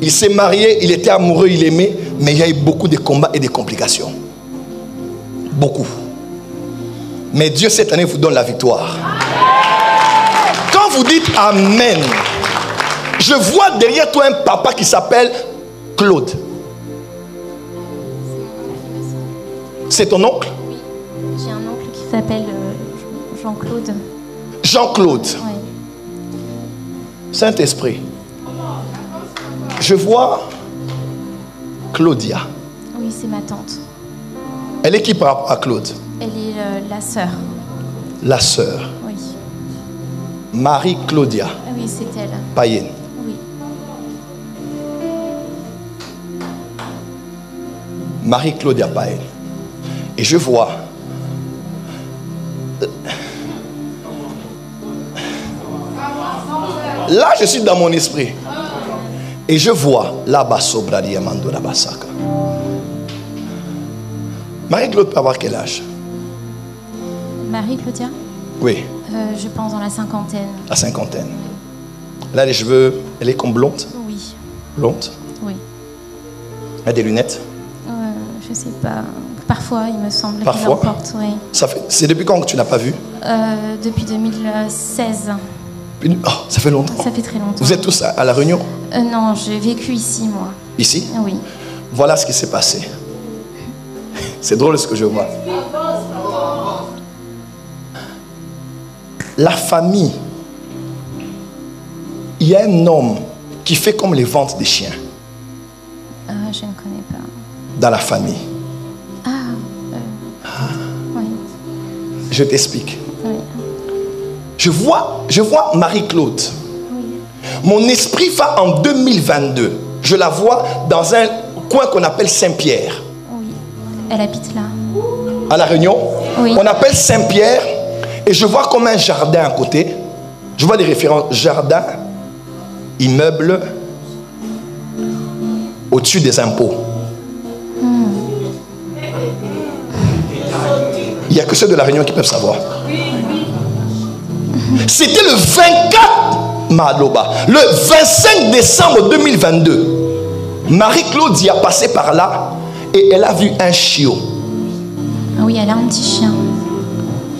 Il s'est marié, il était amoureux, il aimait, mais il y a eu beaucoup de combats et de complications. Beaucoup. Mais Dieu cette année vous donne la victoire. Quand vous dites Amen, je vois derrière toi un papa qui s'appelle Claude. C'est ton oncle? Oui, j'ai un oncle qui s'appelle Jean-Claude. Jean-Claude. Oui. Saint-Esprit. Je vois Claudia. Oui, c'est ma tante. Elle est qui par rapport à Claude? Elle est la sœur. La sœur. Oui. Marie-Claudia. Ah oui, c'est elle. Païenne. Oui. Marie-Claudia Païenne. Et je vois là, je suis dans mon esprit. Et je vois là-bas Sobradi Amando Rabasaka. Marie-Claude peut avoir quel âge? Marie-Claudia? Oui, Je pense dans la cinquantaine. la cinquantaine. Elle a les cheveux, elle est comme blonde. Oui, Blonde. oui. Elle a des lunettes. Je sais pas. Parfois, il me semble qu'il Parfois. en porte, oui. C'est depuis quand que tu n'as pas vu? Depuis 2016. Oh, ça fait longtemps. Ça fait très longtemps. Vous êtes tous à La Réunion? Non, j'ai vécu ici, moi. Ici? Oui. Voilà ce qui s'est passé. C'est drôle ce que je vois. La famille, il y a un homme qui fait comme les ventes des chiens Je ne connais pas. dans la famille. Oui. Je t'explique. Oui. Je vois Marie-Claude. Oui. Mon esprit va en 2022. Je la vois dans un coin qu'on appelle Saint-Pierre. Oui. Elle habite là. À La Réunion, Oui. on appelle Saint-Pierre et je vois comme un jardin à côté. Je vois des références jardin, immeuble, au-dessus des impôts. Il n'y a que ceux de La Réunion qui peuvent savoir. C'était le 24 Maloba, le 25 décembre 2022. Marie-Claude y a passé par là et elle a vu un chiot. Ah oui, elle a un petit chien.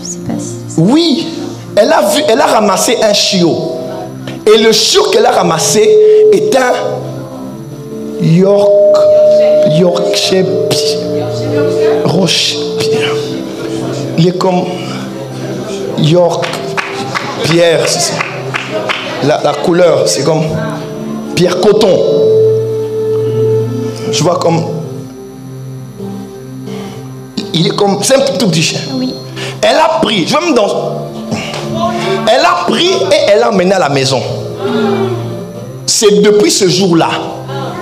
Je sais pas si... Oui, elle a ramassé un chiot. Et le chiot qu'elle a ramassé est un Yorkshire. Il est comme York Pierre. La couleur, c'est comme pierre coton. Je vois comme... Il est comme... C'est un tout petit chien. Oui. Elle a pris, je vais me dans... Elle a pris et elle l'a emmené à la maison. C'est depuis ce jour-là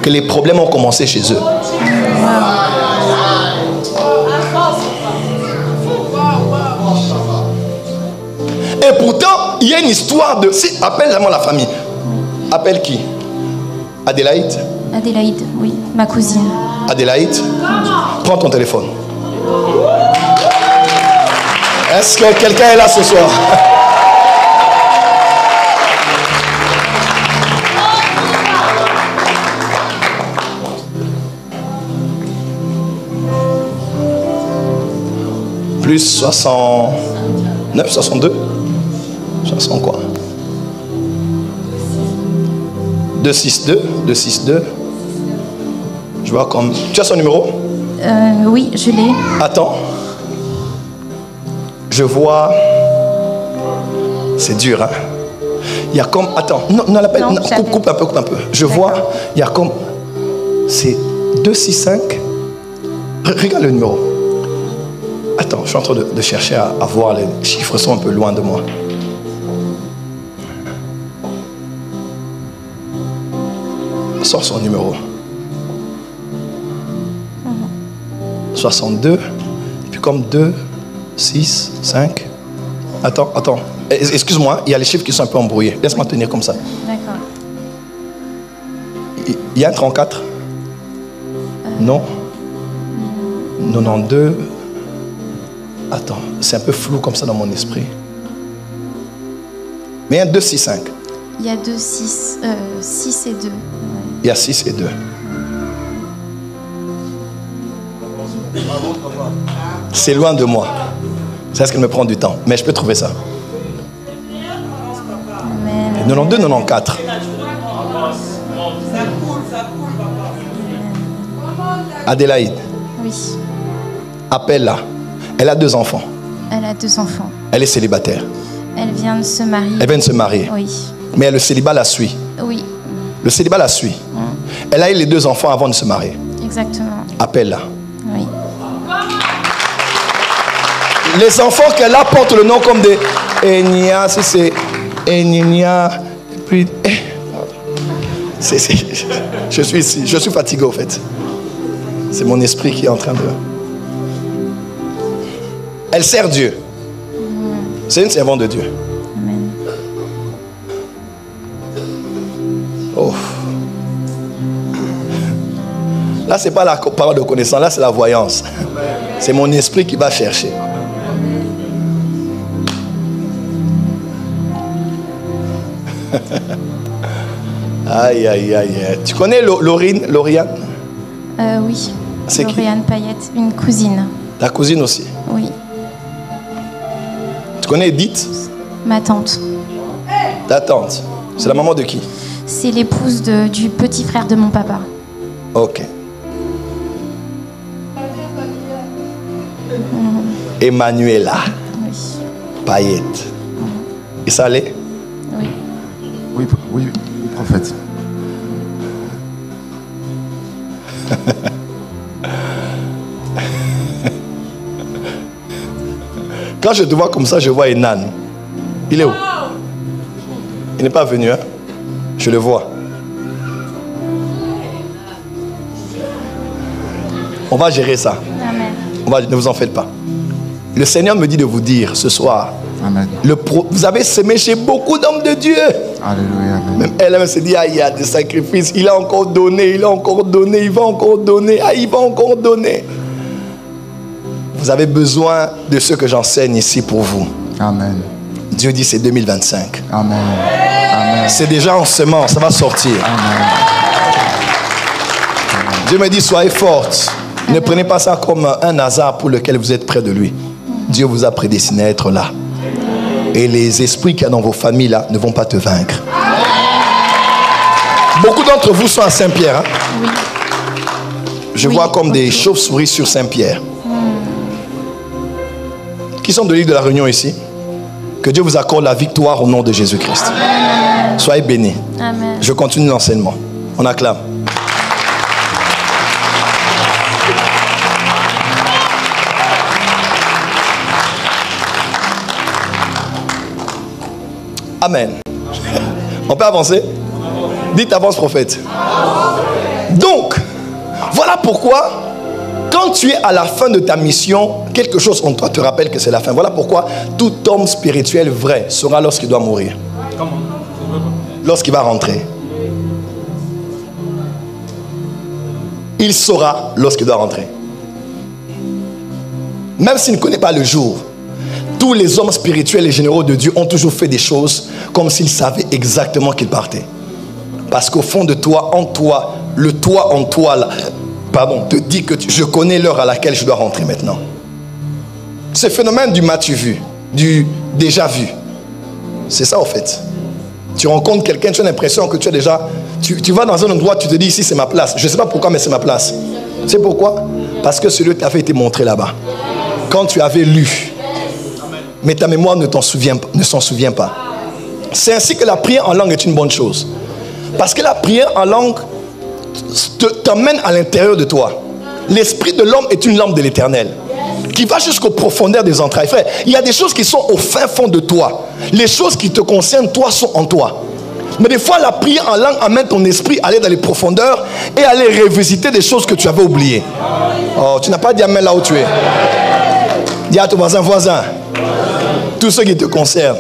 que les problèmes ont commencé chez eux. Et pourtant, il y a une histoire de... Si, appelle vraiment la famille. Appelle qui? Adélaïde? Adélaïde, oui. Ma cousine. Adélaïde, prends ton téléphone. Est-ce que quelqu'un est là ce soir? Plus 69, 62, 60 quoi? 262, 262. Je vois comme... Tu as son numéro? Oui, je l'ai. Attends. Je vois... C'est dur, hein? Il y a comme... Attends, non, l'appelle... Coupe un peu. Je vois, il y a comme... C'est 265. Regarde le numéro. Attends, je suis en train de chercher à voir. Les chiffres sont un peu loin de moi. Sors son numéro. 62. Et puis comme 2, 6, 5. Attends. Excuse-moi, il y a les chiffres qui sont un peu embrouillés. Laisse-moi tenir comme ça. D'accord. Il y a un 34. Non. 92. Attends, c'est un peu flou comme ça dans mon esprit. Mais il y a un 2, 6, 5. Il y a 2, 6 et 2. Ouais. Il y a 6 et 2. C'est loin de moi. C'est ce qui me prend du temps. Mais je peux trouver ça. Amen. 92, 94. Adélaïde, Oui. appelle-la. Elle a 2 enfants. Elle a 2 enfants. Elle est célibataire. Elle vient de se marier. Elle vient de se marier. Oui. Mais le célibat la suit. Oui, Le célibat la suit. Elle a eu les 2 enfants avant de se marier. exactement. Appelle-la. Oui. Les enfants qu'elle a portent le nom comme des Enya, si c'est Enya, puis je suis ici, je suis fatigué au fait. C'est mon esprit qui est en train de... Elle sert Dieu. C'est une servante de Dieu. Amen. Oh. Là, c'est pas la parole de connaissance, là, c'est la voyance. C'est mon esprit qui va chercher. Aïe, aïe, aïe. Tu connais Lauriane? Oui. C'est qui? Lauriane Payette, une cousine. Ta cousine aussi? Oui. Tu connais Edith? Ma tante. Ta tante. C'est la maman de qui? C'est l'épouse du petit frère de mon papa. Ok. Emmanuela Oui. Payette. Et ça allait? Oui. Oui, oui, prophète. Quand je te vois comme ça, je vois Enan. Il est où? Il n'est pas venu, hein? Je le vois. On va gérer ça. Amen. Ne vous en faites pas. Le Seigneur me dit de vous dire ce soir, Amen. vous avez semé chez beaucoup d'hommes de Dieu. Alléluia. Amen. Même elle se dit, ah, il y a des sacrifices, il a encore donné, il a encore donné, il va encore donner, ah, il va encore donner. Vous avez besoin de ce que j'enseigne ici pour vous. Amen. Dieu dit c'est 2025. Amen. Amen. C'est déjà en semence, ça va sortir. Amen. Dieu me dit soyez forte. Ne prenez pas ça comme un hasard pour lequel vous êtes près de lui. Dieu vous a prédestiné à être là. Et les esprits qu'il y a dans vos familles là ne vont pas te vaincre. Beaucoup d'entre vous sont à Saint-Pierre. Hein? Oui. Je Oui. vois comme des chauves-souris sur Saint-Pierre. Qui sont de l'île de la Réunion ici? Que Dieu vous accorde la victoire au nom de Jésus-Christ. Soyez bénis. Amen. Je continue l'enseignement. On acclame. Amen. On peut avancer? Dites avance prophète. Donc, voilà pourquoi quand tu es à la fin de ta mission, quelque chose en toi te rappelle que c'est la fin. Voilà pourquoi tout homme spirituel vrai sera lorsqu'il doit mourir. Lorsqu'il va rentrer. Il saura lorsqu'il doit rentrer. Même s'il ne connaît pas le jour, tous les hommes spirituels et généraux de Dieu ont toujours fait des choses comme s'ils savaient exactement qu'ils partaient. Parce qu'au fond de toi, en toi, le toi en toi, là, te dit que je connais l'heure à laquelle je dois rentrer maintenant. Ce phénomène du m'as-tu vu, du déjà vu, c'est ça au fait. Tu rencontres quelqu'un, tu as l'impression que tu as déjà... Tu vas dans un endroit, tu te dis ici c'est ma place. Je ne sais pas pourquoi, mais c'est ma place. Tu sais pourquoi? Parce que celui t'avait été montré là-bas. Quand tu avais lu, mais ta mémoire ne s'en souvient pas. C'est ainsi que la prière en langue est une bonne chose. Parce que la prière en langue t'emmène à l'intérieur de toi. L'esprit de l'homme est une lampe de l'Éternel qui va jusqu'aux profondeurs des entrailles. Frère, il y a des choses qui sont au fin fond de toi. Les choses qui te concernent, toi, sont en toi. Mais des fois, la prière en langue amène ton esprit à aller dans les profondeurs et à aller revisiter des choses que tu avais oubliées. Oh, tu n'as pas dit amen là où tu es. Dis à ton voisin, tout ce qui te concerne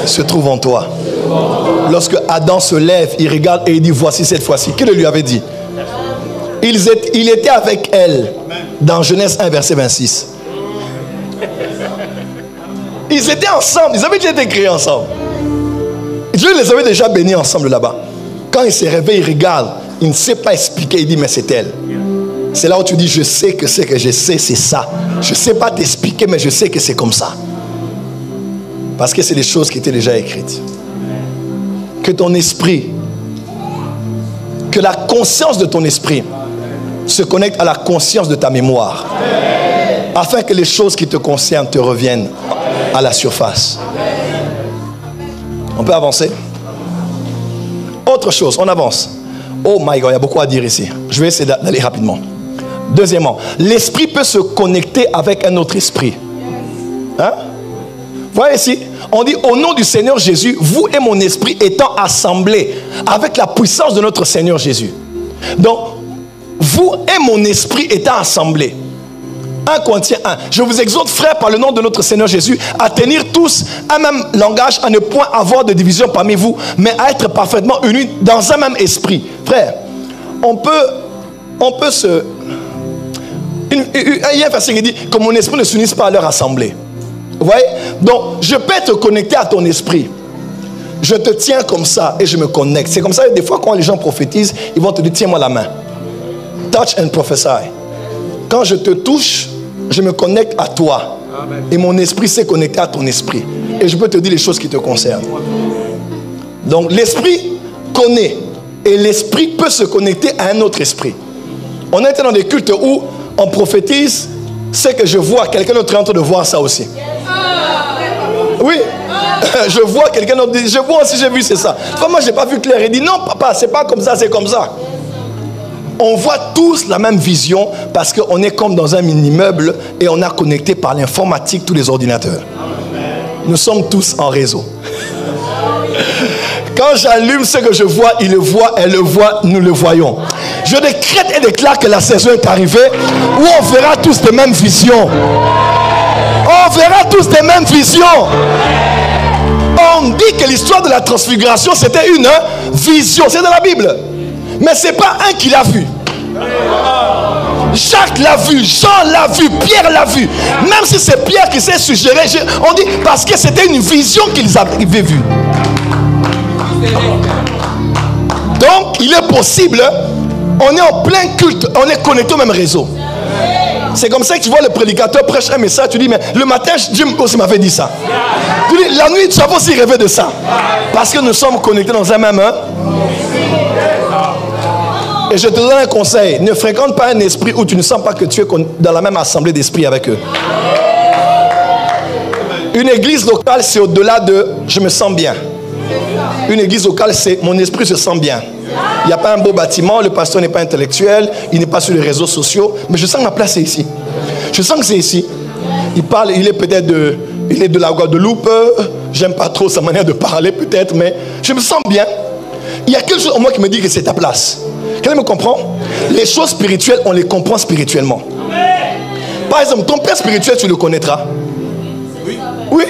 se trouve en toi. Lorsque Adam se lève, il regarde et il dit voici cette fois-ci. Qui le lui avait dit? Il était avec elle dans Genèse 1 verset 26. Ils étaient ensemble, ils avaient déjà été créés ensemble. Dieu les avait déjà bénis ensemble là-bas. Quand il se réveille, il regarde, il ne sait pas expliquer, il dit mais c'est elle. C'est là où tu dis je sais que c'est que je sais, c'est ça. Je ne sais pas t'expliquer, mais je sais que c'est comme ça. Parce que c'est des choses qui étaient déjà écrites. Que ton esprit, que la conscience de ton esprit se connecte à la conscience de ta mémoire. Afin que les choses qui te concernent te reviennent à la surface. On peut avancer? Autre chose, on avance. Oh my God, il y a beaucoup à dire ici. Je vais essayer d'aller rapidement. Deuxièmement, l'esprit peut se connecter avec un autre esprit. Hein? Voyez ici, on dit au nom du Seigneur Jésus, vous et mon esprit étant assemblés avec la puissance de notre Seigneur Jésus. Donc, vous et mon esprit étant assemblés. 1 Corinthiens 1. Je vous exhorte, frères, par le nom de notre Seigneur Jésus, à tenir tous un même langage, à ne point avoir de division parmi vous, mais à être parfaitement unis dans un même esprit. Frère, on peut se... Il y a un verset qui dit que mon esprit ne s'unisse pas à leur assemblée. Vous voyez? Donc, je peux être connecté à ton esprit. Je te tiens comme ça et je me connecte. C'est comme ça, des fois, quand les gens prophétisent, ils vont te dire, tiens-moi la main. Touch and prophesy. Quand je te touche, je me connecte à toi. Et mon esprit s'est connecté à ton esprit. Et je peux te dire les choses qui te concernent. Donc, l'esprit connaît. Et l'esprit peut se connecter à un autre esprit. On était dans des cultes où on prophétise, c'est que je vois quelqu'un d'autre est en train de voir ça aussi. Oui, je vois quelqu'un d'autre dire, je vois aussi, j'ai vu, c'est ça. Enfin, moi, je n'ai pas vu clair. Il dit, non, papa, c'est pas comme ça, c'est comme ça. On voit tous la même vision parce qu'on est comme dans un mini-immeuble et on a connecté par l'informatique tous les ordinateurs. Nous sommes tous en réseau. Quand j'allume ce que je vois, il le voit, elle le voit, nous le voyons. Je décrète et déclare que la saison est arrivée où on verra tous les mêmes visions. On verra tous les mêmes visions. On dit que l'histoire de la transfiguration, c'était une vision. C'est dans la Bible. Mais ce n'est pas un qui l'a vu. Jacques l'a vu, Jean l'a vu, Pierre l'a vu. Même si c'est Pierre qui s'est suggéré, on dit parce que c'était une vision qu'ils avaient vue. Donc, il est possible, on est en plein culte, on est connecté au même réseau. C'est comme ça que tu vois le prédicateur prêche un message, tu dis, mais le matin, Dieu aussi m'avait dit ça. Tu dis, la nuit, tu vas aussi rêver de ça. Parce que nous sommes connectés dans un même. Et je te donne un conseil, ne fréquente pas un esprit où tu ne sens pas que tu es dans la même assemblée d'esprit avec eux. Une église locale, c'est au-delà de je me sens bien. Une église locale, c'est mon esprit se sent bien. Il n'y a pas un beau bâtiment, le pasteur n'est pas intellectuel, il n'est pas sur les réseaux sociaux, mais je sens que ma place est ici. Je sens que c'est ici. Il parle, il est peut-être de la Guadeloupe, j'aime pas trop sa manière de parler peut-être, mais je me sens bien. Il y a quelque chose en moi qui me dit que c'est ta place. Quelqu'un me comprend? Les choses spirituelles, on les comprend spirituellement. Par exemple, ton père spirituel, tu le connaîtras. Oui.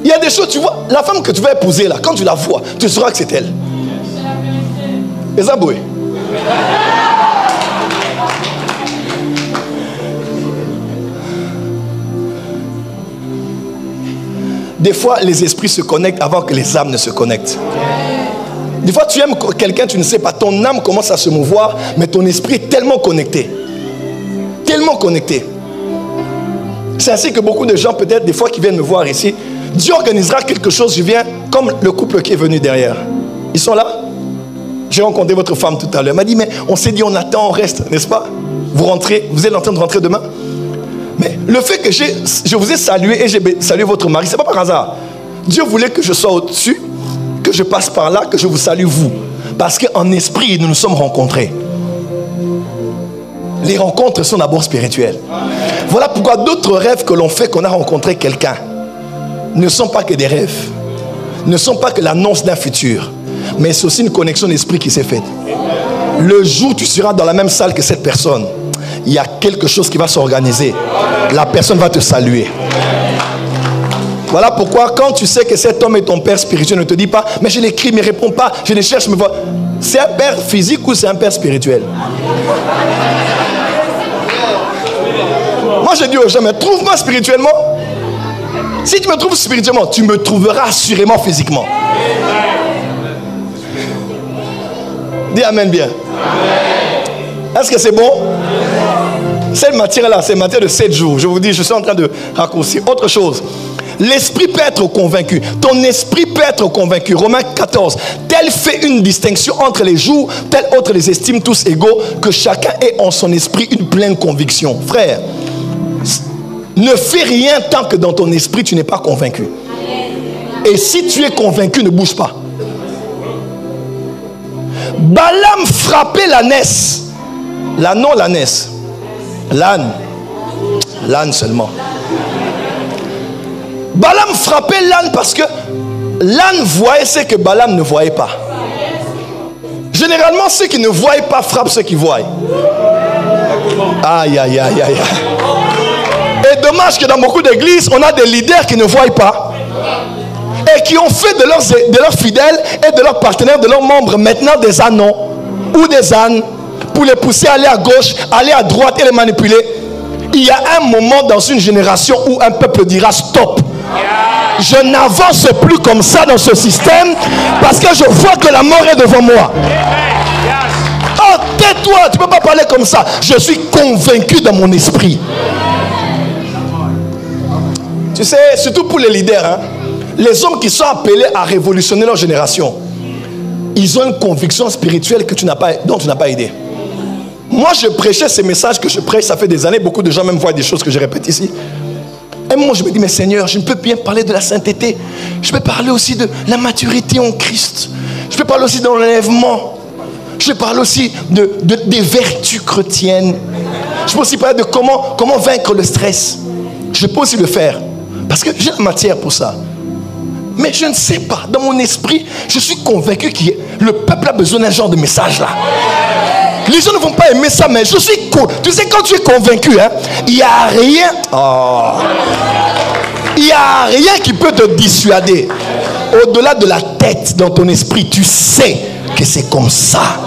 Il y a des choses, tu vois, la femme que tu vas épouser là, quand tu la vois, tu sauras que c'est elle. Ezaboué. Des fois, les esprits se connectent avant que les âmes ne se connectent. Des fois, tu aimes quelqu'un, tu ne sais pas, ton âme commence à se mouvoir, mais ton esprit est tellement connecté. Tellement connecté. C'est ainsi que beaucoup de gens, peut-être, des fois, qui viennent me voir ici, Dieu organisera quelque chose, je viens, comme le couple qui est venu derrière. Ils sont là? J'ai rencontré votre femme tout à l'heure. Elle m'a dit, mais on s'est dit, on attend, on reste, n'est-ce pas? Vous rentrez, vous êtes en train de rentrer demain? Mais le fait que je vous ai salué et j'ai salué votre mari, ce n'est pas par hasard. Dieu voulait que je sois au-dessus, que je passe par là, que je vous salue vous. Parce qu'en esprit, nous nous sommes rencontrés. Les rencontres sont d'abord spirituelles. Voilà pourquoi d'autres rêves que l'on fait, qu'on a rencontré quelqu'un, ne sont pas que des rêves. Ne sont pas que l'annonce d'un futur. Mais c'est aussi une connexion d'esprit qui s'est faite. Le jour où tu seras dans la même salle que cette personne, il y a quelque chose qui va s'organiser. La personne va te saluer. Voilà pourquoi quand tu sais que cet homme est ton père spirituel, ne te dis pas, mais je l'écris, mais ne réponds pas, je les cherche, me vois. C'est un père physique ou c'est un père spirituel? Moi je dis aux gens, mais trouve-moi spirituellement. Si tu me trouves spirituellement, tu me trouveras assurément physiquement. Dis amen bien. Est-ce que c'est bon? Cette matière-là, c'est une matière de 7 jours. Je vous dis, je suis en train de raccourcir. Autre chose. L'esprit peut être convaincu. Ton esprit peut être convaincu. Romains 14. Tel fait une distinction entre les jours, tel autre les estime tous égaux, que chacun ait en son esprit une pleine conviction. Frère, ne fais rien tant que dans ton esprit tu n'es pas convaincu. Et si tu es convaincu, ne bouge pas. Balaam frappait l'ânesse. L'ânesse. L'âne. L'âne seulement. Balaam frappait l'âne parce que l'âne voyait ce que Balaam ne voyait pas. Généralement, ceux qui ne voient pas frappent ceux qui voient. Aïe, aïe, aïe, aïe. Et dommage que dans beaucoup d'églises, on a des leaders qui ne voient pas. Et qui ont fait de leurs fidèles et de leurs partenaires, de leurs membres, maintenant des ânons ou des ânes, pour les pousser à aller à gauche, aller à droite et les manipuler. Il y a un moment dans une génération où un peuple dira stop. Je n'avance plus comme ça dans ce système parce que je vois que la mort est devant moi. Oh, tais-toi, tu ne peux pas parler comme ça. Je suis convaincu dans mon esprit. Tu sais, surtout pour les leaders, hein, les hommes qui sont appelés à révolutionner leur génération, ils ont une conviction spirituelle que dont tu n'as pas aidé. Moi, je prêchais ces messages que je prêche, ça fait des années. Beaucoup de gens même voient des choses que je répète ici. Et moi, je me dis, mais Seigneur, je ne peux bien parler de la sainteté. Je peux parler aussi de la maturité en Christ. Je peux parler aussi de l'enlèvement. Je peux parler aussi des vertus chrétiennes. Je peux aussi parler de comment vaincre le stress. Je peux aussi le faire. Parce que j'ai la matière pour ça. Mais je ne sais pas. Dans mon esprit, je suis convaincu que le peuple a besoin d'un genre de message là. Les gens ne vont pas aimer ça, mais je suis... Tu sais, quand tu es convaincu, hein, il n'y a rien... Oh. Il n'y a rien qui peut te dissuader. Au-delà de la tête, dans ton esprit, tu sais que c'est comme ça.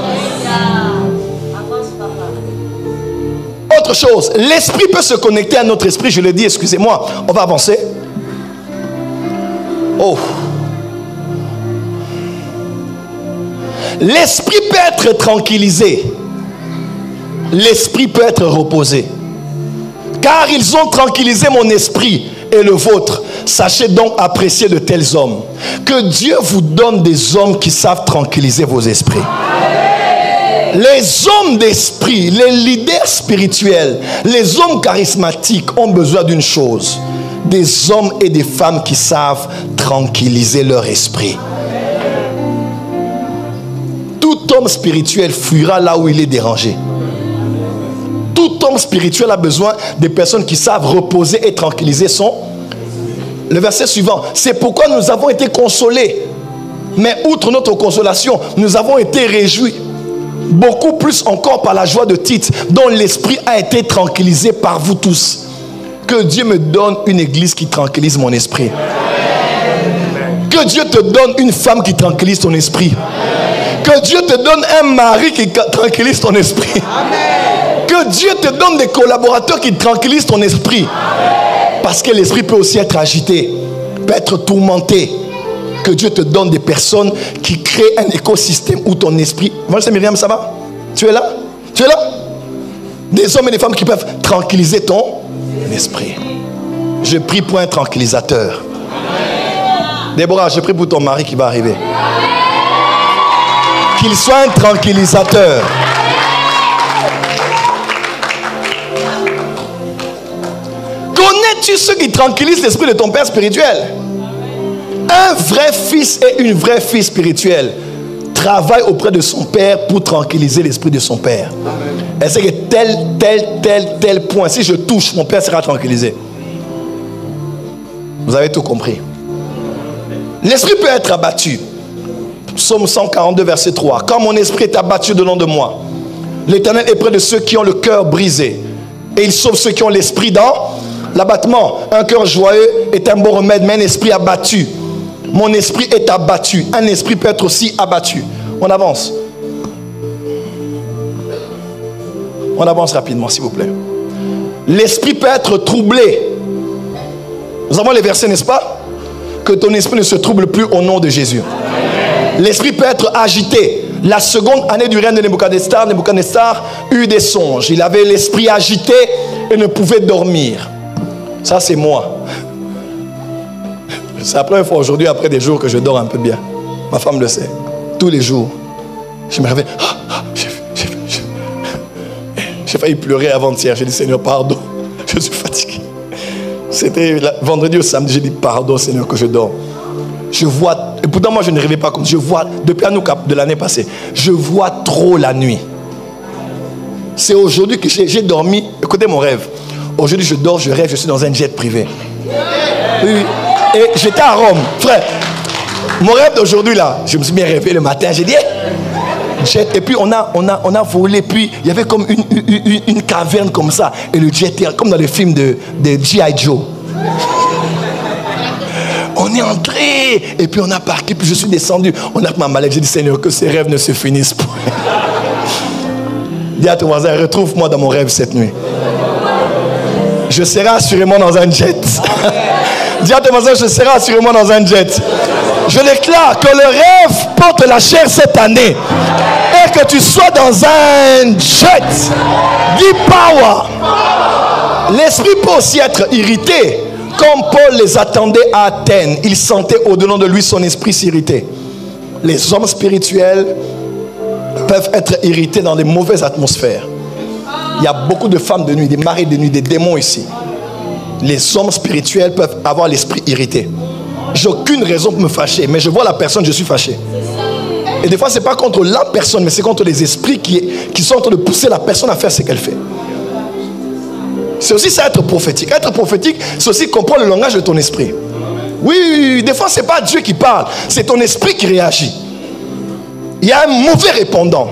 Autre chose, l'esprit peut se connecter à notre esprit. Je l'ai dit, excusez-moi, on va avancer. Oh. L'esprit peut être tranquillisé. L'esprit peut être reposé. Car ils ont tranquillisé mon esprit et le vôtre. Sachez donc apprécier de tels hommes. Que Dieu vous donne des hommes qui savent tranquilliser vos esprits. Les hommes d'esprit, les leaders spirituels, les hommes charismatiques ont besoin d'une chose. Des hommes et des femmes qui savent tranquilliser leur esprit. Tout homme spirituel fuira là où il est dérangé. Tout homme spirituel a besoin de personnes qui savent reposer et tranquilliser son... Le verset suivant. C'est pourquoi nous avons été consolés. Mais outre notre consolation, nous avons été réjouis. Beaucoup plus encore par la joie de Tite, dont l'esprit a été tranquillisé par vous tous. Que Dieu me donne une église qui tranquillise mon esprit. Que Dieu te donne une femme qui tranquillise ton esprit. Que Dieu te donne un mari qui tranquillise ton esprit. Que Dieu te donne des collaborateurs qui tranquillisent ton esprit. Parce que l'esprit peut aussi être agité, peut être tourmenté. Que Dieu te donne des personnes qui créent un écosystème où ton esprit... Voilà, Myriam, ça va? Tu es là? Tu es là? Des hommes et des femmes qui peuvent tranquilliser ton esprit. Je prie pour un tranquillisateur. Déborah, je prie pour ton mari qui va arriver. Qu'il soit un tranquillisateur. Connais-tu ceux qui tranquillisent l'esprit de ton père spirituel? Un vrai fils et une vraie fille spirituelle travaille auprès de son père pour tranquilliser l'esprit de son père. Elle sait que tel point, si je touche, mon père sera tranquillisé. Vous avez tout compris. L'esprit peut être abattu. Psaume 142, verset 3. Quand mon esprit est abattu devant de moi, l'Éternel est près de ceux qui ont le cœur brisé. Et il sauve ceux qui ont l'esprit dans l'abattement. Un cœur joyeux est un bon remède, mais un esprit abattu. Mon esprit est abattu. Un esprit peut être aussi abattu. On avance. On avance rapidement, s'il vous plaît. L'esprit peut être troublé. Nous avons les versets, n'est-ce pas? Que ton esprit ne se trouble plus au nom de Jésus. L'esprit peut être agité. La seconde année du règne de Nebuchadnezzar eut des songes. Il avait l'esprit agité et ne pouvait dormir. Ça, c'est moi. C'est la première fois aujourd'hui, après des jours, que je dors un peu bien. Ma femme le sait. Tous les jours. Je me réveille. J'ai failli pleurer avant-hier. J'ai dit, Seigneur, pardon. Je suis fatigué. C'était vendredi ou samedi. J'ai dit, pardon, Seigneur, que je dors. Je vois, et pourtant moi je ne rêvais pas comme ça. Je vois, depuis Anouk de l'année passée, je vois trop la nuit. C'est aujourd'hui que j'ai dormi. Écoutez mon rêve. Aujourd'hui je dors, je rêve, je suis dans un jet privé. Oui. Et j'étais à Rome. Frère, mon rêve d'aujourd'hui là, je me suis bien réveillé le matin, j'ai dit, jet. Et puis on a volé, puis il y avait comme une caverne comme ça. Et le jet, comme dans les films de G.I. Joe. On est entré, et puis on a parqué, puis je suis descendu. On a pris ma mallette, j'ai dit, Seigneur, que ces rêves ne se finissent pas. Dis à ton voisin, retrouve-moi dans mon rêve cette nuit. Je serai assurément dans un jet. Dis à tes voisins, je serai assurément dans un jet. Je déclare que le rêve porte la chair cette année. Et que tu sois dans un jet. Dis power. L'esprit peut aussi être irrité. Comme Paul les attendait à Athènes, il sentait au-dedans de lui son esprit s'irriter. Les hommes spirituels peuvent être irrités dans des mauvaises atmosphères. Il y a beaucoup de femmes de nuit, des maris de nuit, des démons ici. Les hommes spirituels peuvent avoir l'esprit irrité. J'ai aucune raison pour me fâcher, mais je vois la personne, je suis fâché. Et des fois, ce n'est pas contre la personne, mais c'est contre les esprits qui sont en train de pousser la personne à faire ce qu'elle fait. C'est aussi ça, être prophétique. Être prophétique, c'est aussi comprendre le langage de ton esprit. Oui, des fois, ce n'est pas Dieu qui parle, c'est ton esprit qui réagit. Il y a un mauvais répondant.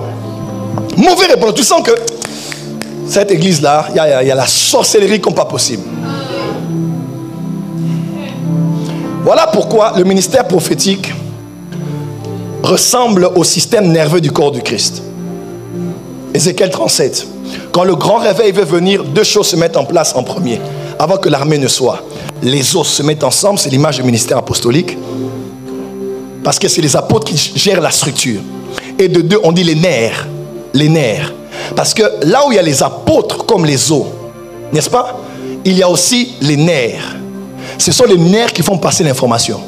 Mauvais répondant. Tu sens que cette église-là, il y a la sorcellerie comme pas possible. Voilà pourquoi le ministère prophétique ressemble au système nerveux du corps du Christ. Ézéchiel 37. Quand le grand réveil veut venir, deux choses se mettent en place en premier. Avant que l'armée ne soit. Les os se mettent ensemble, c'est l'image du ministère apostolique. Parce que c'est les apôtres qui gèrent la structure. Et de deux, on dit les nerfs. Les nerfs. Parce que là où il y a les apôtres comme les os, n'est-ce pas? Il y a aussi les nerfs. Ce sont les nerfs qui font passer l'information.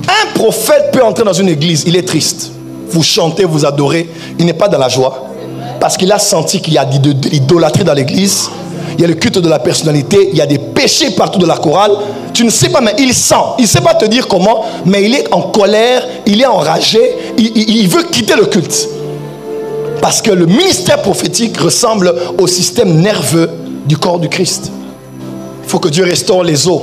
Un prophète peut entrer dans une église, il est triste. Vous chantez, vous adorez, il n'est pas dans la joie. Parce qu'il a senti qu'il y a de l'idolâtrie dans l'église. Il y a le culte de la personnalité, il y a des péchés partout de la chorale. Tu ne sais pas, mais il sent. Il ne sait pas te dire comment, mais il est en colère, il est enragé, il veut quitter le culte. Parce que le ministère prophétique ressemble au système nerveux du corps du Christ. Il faut que Dieu restaure les os,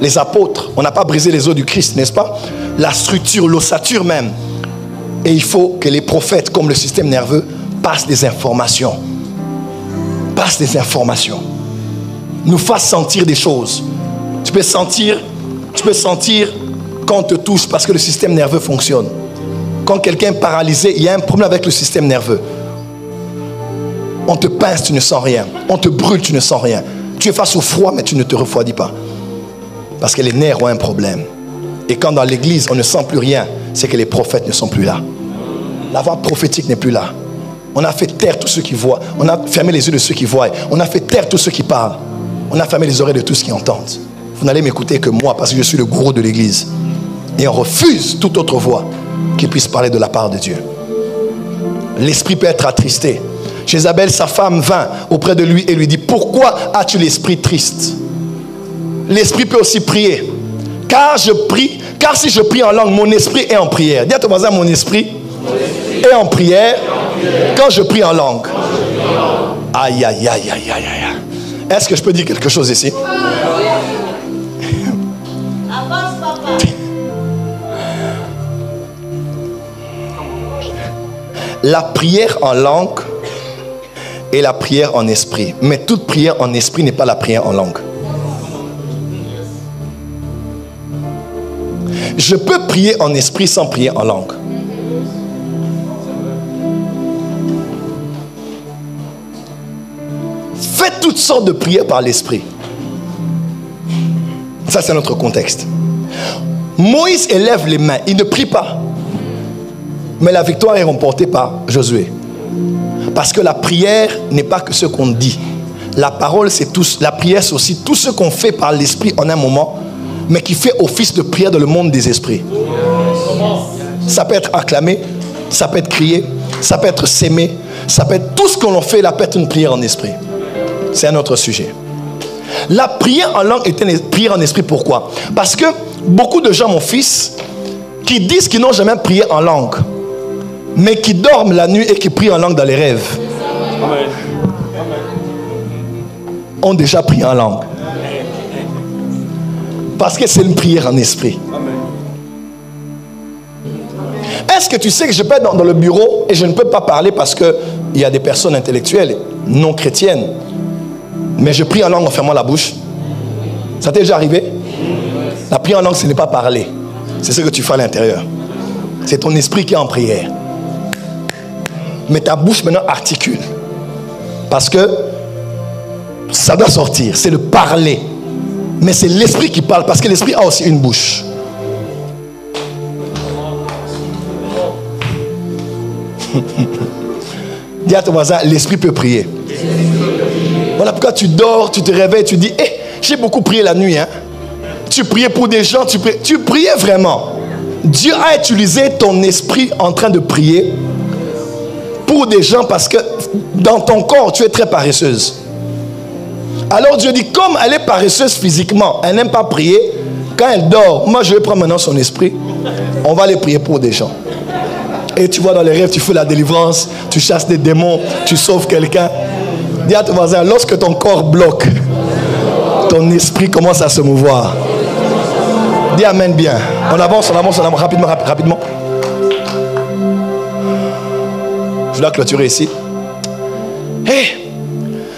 les apôtres. On n'a pas brisé les os du Christ, n'est-ce pas? La structure, l'ossature même. Et il faut que les prophètes, comme le système nerveux, passent des informations. Passent des informations. Nous fassent sentir des choses. Tu peux sentir quand on te touche parce que le système nerveux fonctionne. Quand quelqu'un est paralysé, il y a un problème avec le système nerveux. On te pince, tu ne sens rien. On te brûle, tu ne sens rien. Tu es face au froid, mais tu ne te refroidis pas. Parce que les nerfs ont un problème. Et quand dans l'église, on ne sent plus rien, c'est que les prophètes ne sont plus là. La voix prophétique n'est plus là. On a fait taire tous ceux qui voient. On a fermé les yeux de ceux qui voient. On a fait taire tous ceux qui parlent. On a fermé les oreilles de tous ceux qui entendent. Vous n'allez m'écouter que moi parce que je suis le gourou de l'église. Et on refuse toute autre voix qui puisse parler de la part de Dieu. L'esprit peut être attristé. Jézabel, sa femme, vint auprès de lui et lui dit: pourquoi as-tu l'esprit triste? L'esprit peut aussi prier. Car si je prie en langue, mon esprit est en prière. Dis à ton voisin: mon esprit est en prière quand je prie en langue. Aïe, aïe, aïe, aïe, aïe, aïe. Est-ce que je peux dire quelque chose ici? La prière en langue et la prière en esprit. Mais toute prière en esprit n'est pas la prière en langue. Je peux prier en esprit sans prier en langue. Faites toutes sortes de prières par l'esprit. Ça, c'est notre contexte. Moïse élève les mains, il ne prie pas. Mais la victoire est remportée par Josué. Parce que la prière n'est pas que ce qu'on dit. La parole, c'est tout. La prière, c'est aussi tout ce qu'on fait par l'esprit en un moment, mais qui fait office de prière dans le monde des esprits. Ça peut être acclamé, ça peut être crié, ça peut être s'aimer, ça peut être tout ce que l'on fait, là peut être une prière en esprit. C'est un autre sujet. La prière en langue est une prière en esprit. Pourquoi? Parce que beaucoup de gens, mon fils, qui disent qu'ils n'ont jamais prié en langue, mais qui dorment la nuit et qui prient en langue dans les rêves, ont déjà prié en langue. Parce que c'est une prière en esprit. Est-ce que tu sais que je peux être dans le bureau et je ne peux pas parler parce qu'il y a des personnes intellectuelles non chrétiennes, mais je prie en langue en fermant la bouche? Ça t'est déjà arrivé? La prière en langue, ce n'est pas parler. C'est ce que tu fais à l'intérieur. C'est ton esprit qui est en prière. Mais ta bouche maintenant articule. Parce que Ça doit sortir, c'est le parler. Mais c'est l'esprit qui parle, parce que l'esprit a aussi une bouche. Dis à ton voisin, l'esprit peut prier. Voilà pourquoi tu dors, tu te réveilles, tu dis, j'ai beaucoup prié la nuit. Hein? Tu priais pour des gens, tu priais vraiment. Dieu a utilisé ton esprit en train de prier pour des gens parce que dans ton corps, tu es très paresseuse. Alors Dieu dit, comme elle est paresseuse physiquement, elle n'aime pas prier, quand elle dort, moi je vais prendre maintenant son esprit, on va aller prier pour des gens. Et tu vois dans les rêves, tu fais la délivrance, tu chasses des démons, tu sauves quelqu'un. Dis à ton voisin, lorsque ton corps bloque, ton esprit commence à se mouvoir. Dis amen bien. On avance, rapidement. Je dois clôturer ici.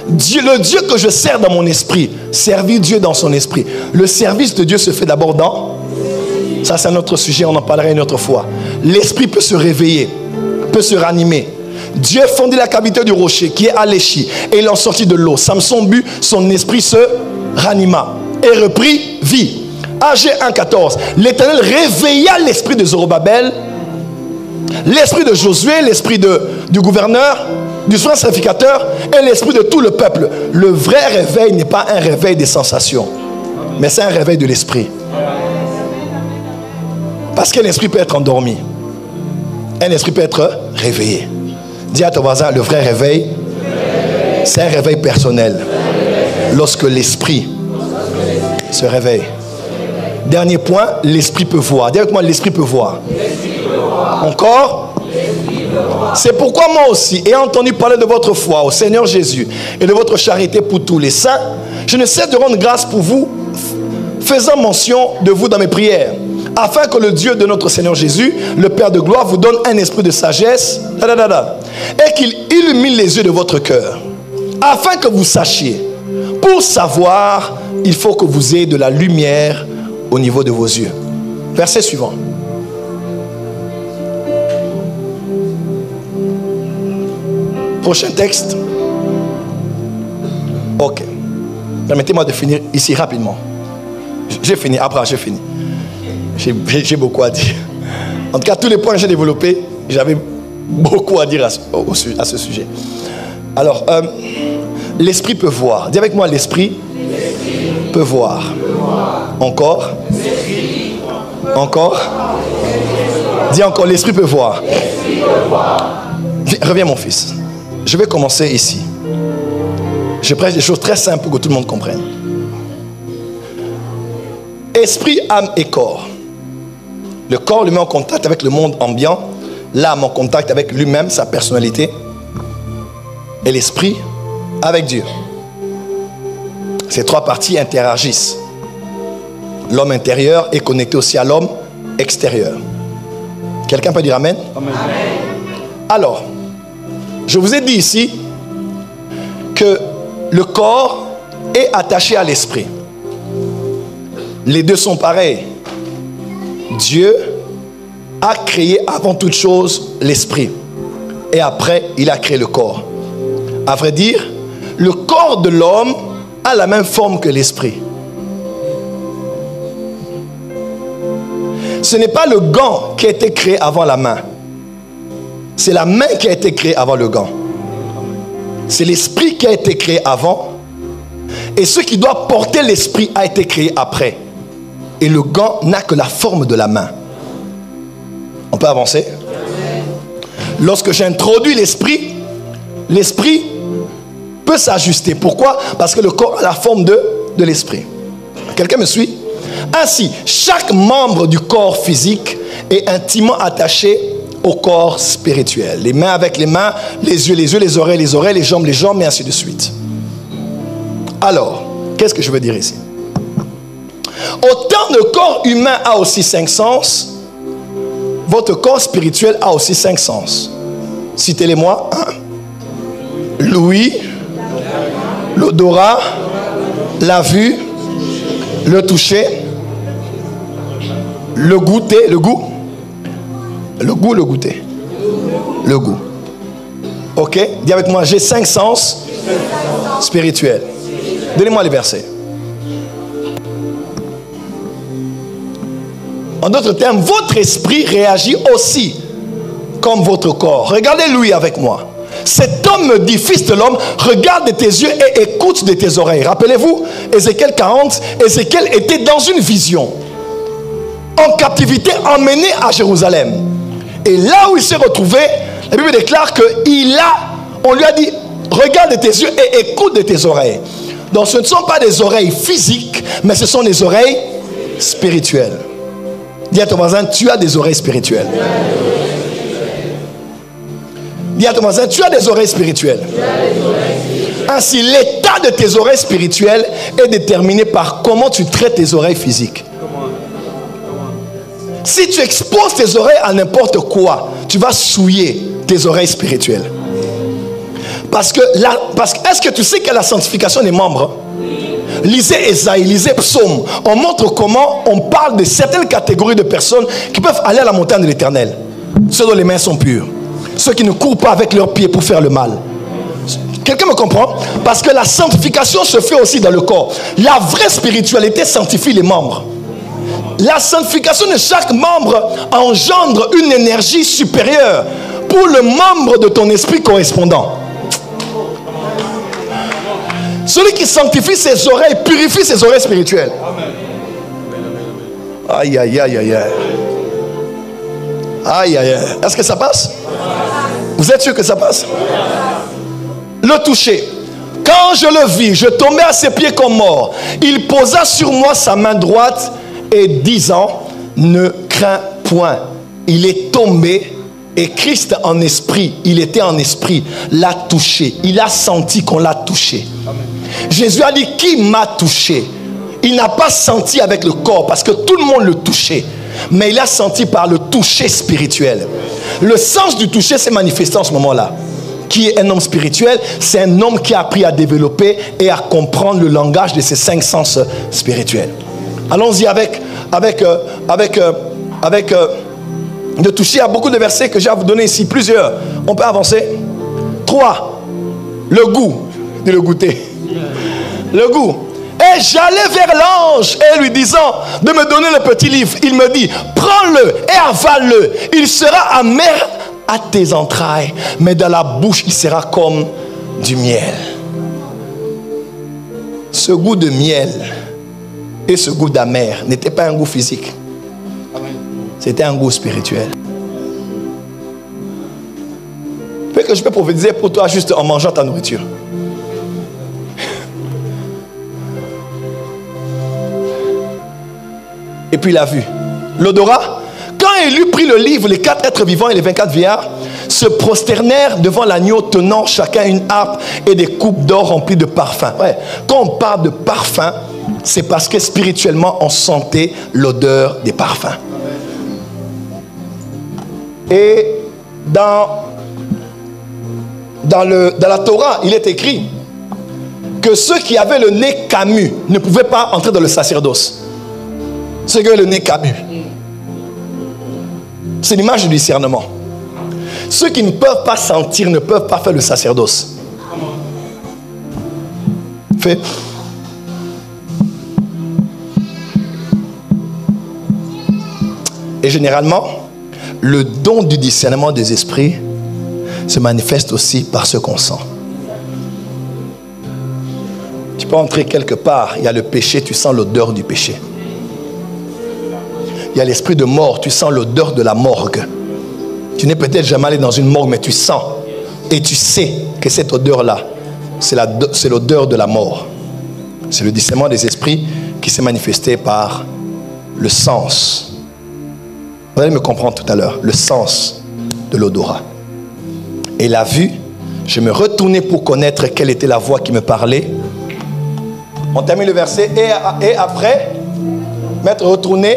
Le Dieu que je sers dans mon esprit, servir Dieu dans son esprit. Le service de Dieu se fait d'abord dans... Ça c'est un autre sujet, on en parlera une autre fois. L'esprit peut se réveiller, peut se ranimer. Dieu fondit la cavité du rocher qui est alléchi et il en sortit de l'eau. Samson but, son esprit se ranima et reprit vie. AG 1,14. L'Éternel réveilla l'esprit de Zorobabel, l'esprit de Josué, l'esprit du gouverneur, du soin sacrificateur et l'esprit de tout le peuple. Le vrai réveil n'est pas un réveil des sensations, mais c'est un réveil de l'esprit. Parce qu'un esprit peut être endormi, un esprit peut être réveillé. Dis à ton voisin, le vrai réveil, c'est un réveil personnel. Lorsque l'esprit se réveille. Dernier point, l'esprit peut voir. Dis avec moi, l'esprit peut voir. Encore? C'est pourquoi moi aussi, ayant entendu parler de votre foi au Seigneur Jésus et de votre charité pour tous les saints, je ne cesse de rendre grâce pour vous, faisant mention de vous dans mes prières, afin que le Dieu de notre Seigneur Jésus, le Père de gloire, vous donne un esprit de sagesse, et qu'il illumine les yeux de votre cœur, afin que vous sachiez. Pour savoir, il faut que vous ayez de la lumière au niveau de vos yeux. Verset suivant. Prochain texte. Ok. Permettez-moi de finir ici rapidement. J'ai fini. Après, j'ai fini. J'ai beaucoup à dire. En tout cas, tous les points que j'ai développés, j'avais beaucoup à dire à ce sujet. Alors, l'esprit peut voir. Dis avec moi, l'esprit peut voir. Encore. Encore. Dis encore, l'esprit peut voir. Reviens mon fils. Je vais commencer ici. Je prêche des choses très simples pour que tout le monde comprenne. Esprit, âme et corps. Le corps le met en contact avec le monde ambiant. L'âme en contact avec lui-même, sa personnalité. Et l'esprit avec Dieu. Ces trois parties interagissent. L'homme intérieur est connecté aussi à l'homme extérieur. Quelqu'un peut dire amen? Amen. Alors, je vous ai dit ici que le corps est attaché à l'esprit. Les deux sont pareils. Dieu a créé avant toute chose l'esprit. Et après, il a créé le corps. À vrai dire, le corps de l'homme a la même forme que l'esprit. Ce n'est pas le gant qui a été créé avant la main. C'est la main qui a été créée avant le gant. C'est l'esprit qui a été créé avant. Et ce qui doit porter l'esprit a été créé après. Et le gant n'a que la forme de la main. On peut avancer? Lorsque j'introduis l'esprit, l'esprit peut s'ajuster. Pourquoi? Parce que le corps a la forme de l'esprit. Quelqu'un me suit? Ainsi, chaque membre du corps physique est intimement attaché au corps spirituel. Les mains avec les mains, les yeux, les oreilles, les jambes, et ainsi de suite. Alors, qu'est-ce que je veux dire ici? Autant le corps humain a aussi 5 sens, votre corps spirituel a aussi 5 sens. Citez-les-moi. L'ouïe, l'odorat, la vue, le toucher, le goûter, le goût. Le goût, le goûter. Le goût. Ok? Dis avec moi, j'ai 5 sens spirituels. Donnez-moi les versets. En d'autres termes, votre esprit réagit aussi comme votre corps. Regardez Louis avec moi. Cet homme me dit, fils de l'homme, regarde de tes yeux et écoute de tes oreilles. Rappelez-vous, Ézéchiel 40, Ézéchiel était dans une vision, en captivité, emmené à Jérusalem. Et là où il s'est retrouvé, la Bible déclare on lui a dit, regarde de tes yeux et écoute de tes oreilles. Donc ce ne sont pas des oreilles physiques, mais ce sont des oreilles spirituelles. Dis à ton voisin, tu as des oreilles spirituelles. Dis à ton voisin, tu as des oreilles spirituelles. Ainsi, l'état de tes oreilles spirituelles est déterminé par comment tu traites tes oreilles physiques. Si tu exposes tes oreilles à n'importe quoi, tu vas souiller tes oreilles spirituelles. Parce que est-ce que tu sais qu'il y a la sanctification des membres? Lisez Ésaïe, lisez Psaume. On montre comment on parle de certaines catégories de personnes qui peuvent aller à la montagne de l'Éternel. Ceux dont les mains sont pures. Ceux qui ne courent pas avec leurs pieds pour faire le mal. Quelqu'un me comprend? Parce que la sanctification se fait aussi dans le corps. La vraie spiritualité sanctifie les membres. La sanctification de chaque membre engendre une énergie supérieure pour le membre de ton esprit correspondant. Celui qui sanctifie ses oreilles purifie ses oreilles spirituelles. Aïe, aïe, aïe, aïe, aïe. Aïe, aïe, aïe. Est-ce que ça passe? Vous êtes sûr que ça passe? Le toucher. Quand je le vis, je tombais à ses pieds comme mort. Il posa sur moi sa main droite et disant, ne crains point. Il est tombé et Christ en esprit, il était en esprit, l'a touché. Il a senti qu'on l'a touché. Amen. Jésus a dit, qui m'a touché? Il n'a pas senti avec le corps parce que tout le monde le touchait. Mais il a senti par le toucher spirituel. Le sens du toucher s'est manifesté en ce moment-là. Qui est un homme spirituel? C'est un homme qui a appris à développer et à comprendre le langage de ses 5 sens spirituels. Allons-y avec de toucher. Il y a beaucoup de versets que j'ai à vous donner ici, plusieurs. On peut avancer. 3. Le goût. De le goûter. Le goût. Et j'allais vers l'ange et lui disant de me donner le petit livre. Il me dit, prends-le et avale-le. Il sera amer à tes entrailles, mais dans la bouche, il sera comme du miel. Ce goût de miel et ce goût d'amer n'était pas un goût physique. C'était un goût spirituel. Peut-être que je peux prophétiser pour toi juste en mangeant ta nourriture. Et puis la vue. L'odorat. Quand il eut pris le livre, les 4 êtres vivants et les 24 vieillards se prosternèrent devant l'agneau, tenant chacun une harpe et des coupes d'or remplies de parfums. Ouais. Quand on parle de parfum, c'est parce que spirituellement, on sentait l'odeur des parfums. Et dans la Torah, il est écrit que ceux qui avaient le nez camus ne pouvaient pas entrer dans le sacerdoce. Ceux qui avaient le nez camus. C'est l'image du discernement. Ceux qui ne peuvent pas sentir ne peuvent pas faire le sacerdoce. Fait. Et généralement, le don du discernement des esprits se manifeste aussi par ce qu'on sent. Tu peux entrer quelque part, il y a le péché, tu sens l'odeur du péché. Il y a l'esprit de mort, tu sens l'odeur de la morgue. Tu n'es peut-être jamais allé dans une morgue, mais tu sens et tu sais que cette odeur-là, c'est l'odeur de la mort. C'est le discernement des esprits qui s'est manifesté par le sens. Vous allez me comprendre tout à l'heure, le sens de l'odorat. Et la vue, je me retournais pour connaître quelle était la voix qui me parlait. On termine le verset. Et après, m'être retourné,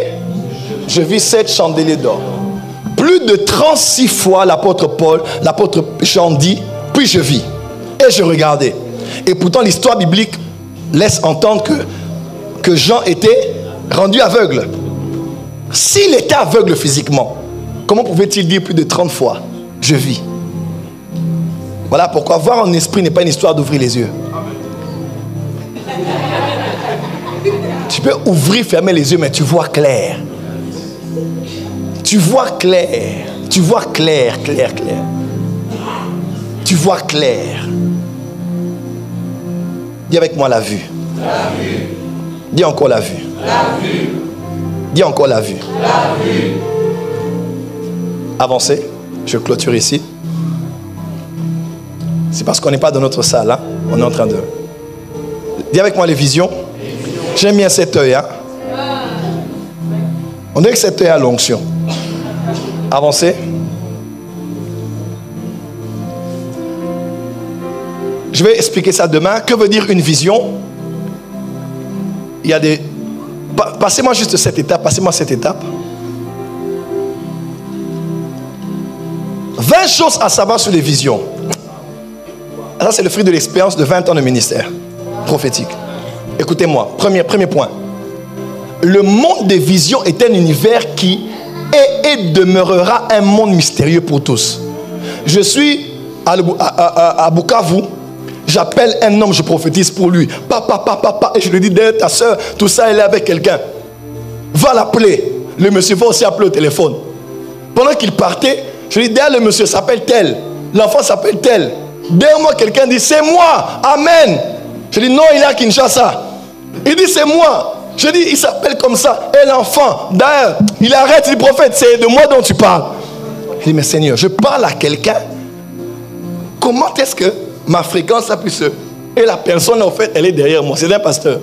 je vis 7 chandeliers d'or. Plus de 36 fois l'apôtre Jean dit, puis je vis. Et je regardais. Et pourtant l'histoire biblique laisse entendre que Jean était rendu aveugle. S'il était aveugle physiquement, comment pouvait-il dire plus de 30 fois, je vis? Voilà pourquoi voir en esprit n'est pas une histoire d'ouvrir les yeux. peux ouvrir, fermer les yeux, mais tu vois clair. Tu vois clair. Tu vois clair, clair, clair. Tu vois clair. Dis avec moi la vue. La vue. Dis encore la vue. La vue. Dis encore la vue. La vue. Avancez. Je clôture ici. C'est parce qu'on n'est pas dans notre salle. Hein? On est en train de... Dis avec moi les visions. J'aime bien cet œil. Hein? On dirait que cet œil a l'onction. Avancez. Je vais expliquer ça demain. Que veut dire une vision? Il y a des... Passez-moi juste cette étape. Passez-moi cette étape. 20 choses à savoir sur les visions. Ça, c'est le fruit de l'expérience de 20 ans de ministère prophétique. Écoutez-moi. Premier point. Le monde des visions est un univers qui est et demeurera un monde mystérieux pour tous. Je suis à Bukavu. J'appelle un homme, je prophétise pour lui. Papa. Et je lui dis, derrière ta soeur, tout ça, elle est avec quelqu'un. Va l'appeler. Le monsieur va aussi appeler au téléphone. Pendant qu'il partait, je lui dis, derrière le monsieur s'appelle tel. L'enfant s'appelle tel. Derrière moi, quelqu'un dit, c'est moi. Amen. Je dis, non, il est à Kinshasa. Il dit, c'est moi. Je dis, il s'appelle comme ça. Et l'enfant, d'ailleurs, il arrête, il dit, prophète, c'est de moi dont tu parles. Je dis, mais Seigneur, je parle à quelqu'un. Comment est-ce que ma fréquence a pu se... Et la personne, en fait, elle est derrière moi. C'est un pasteur.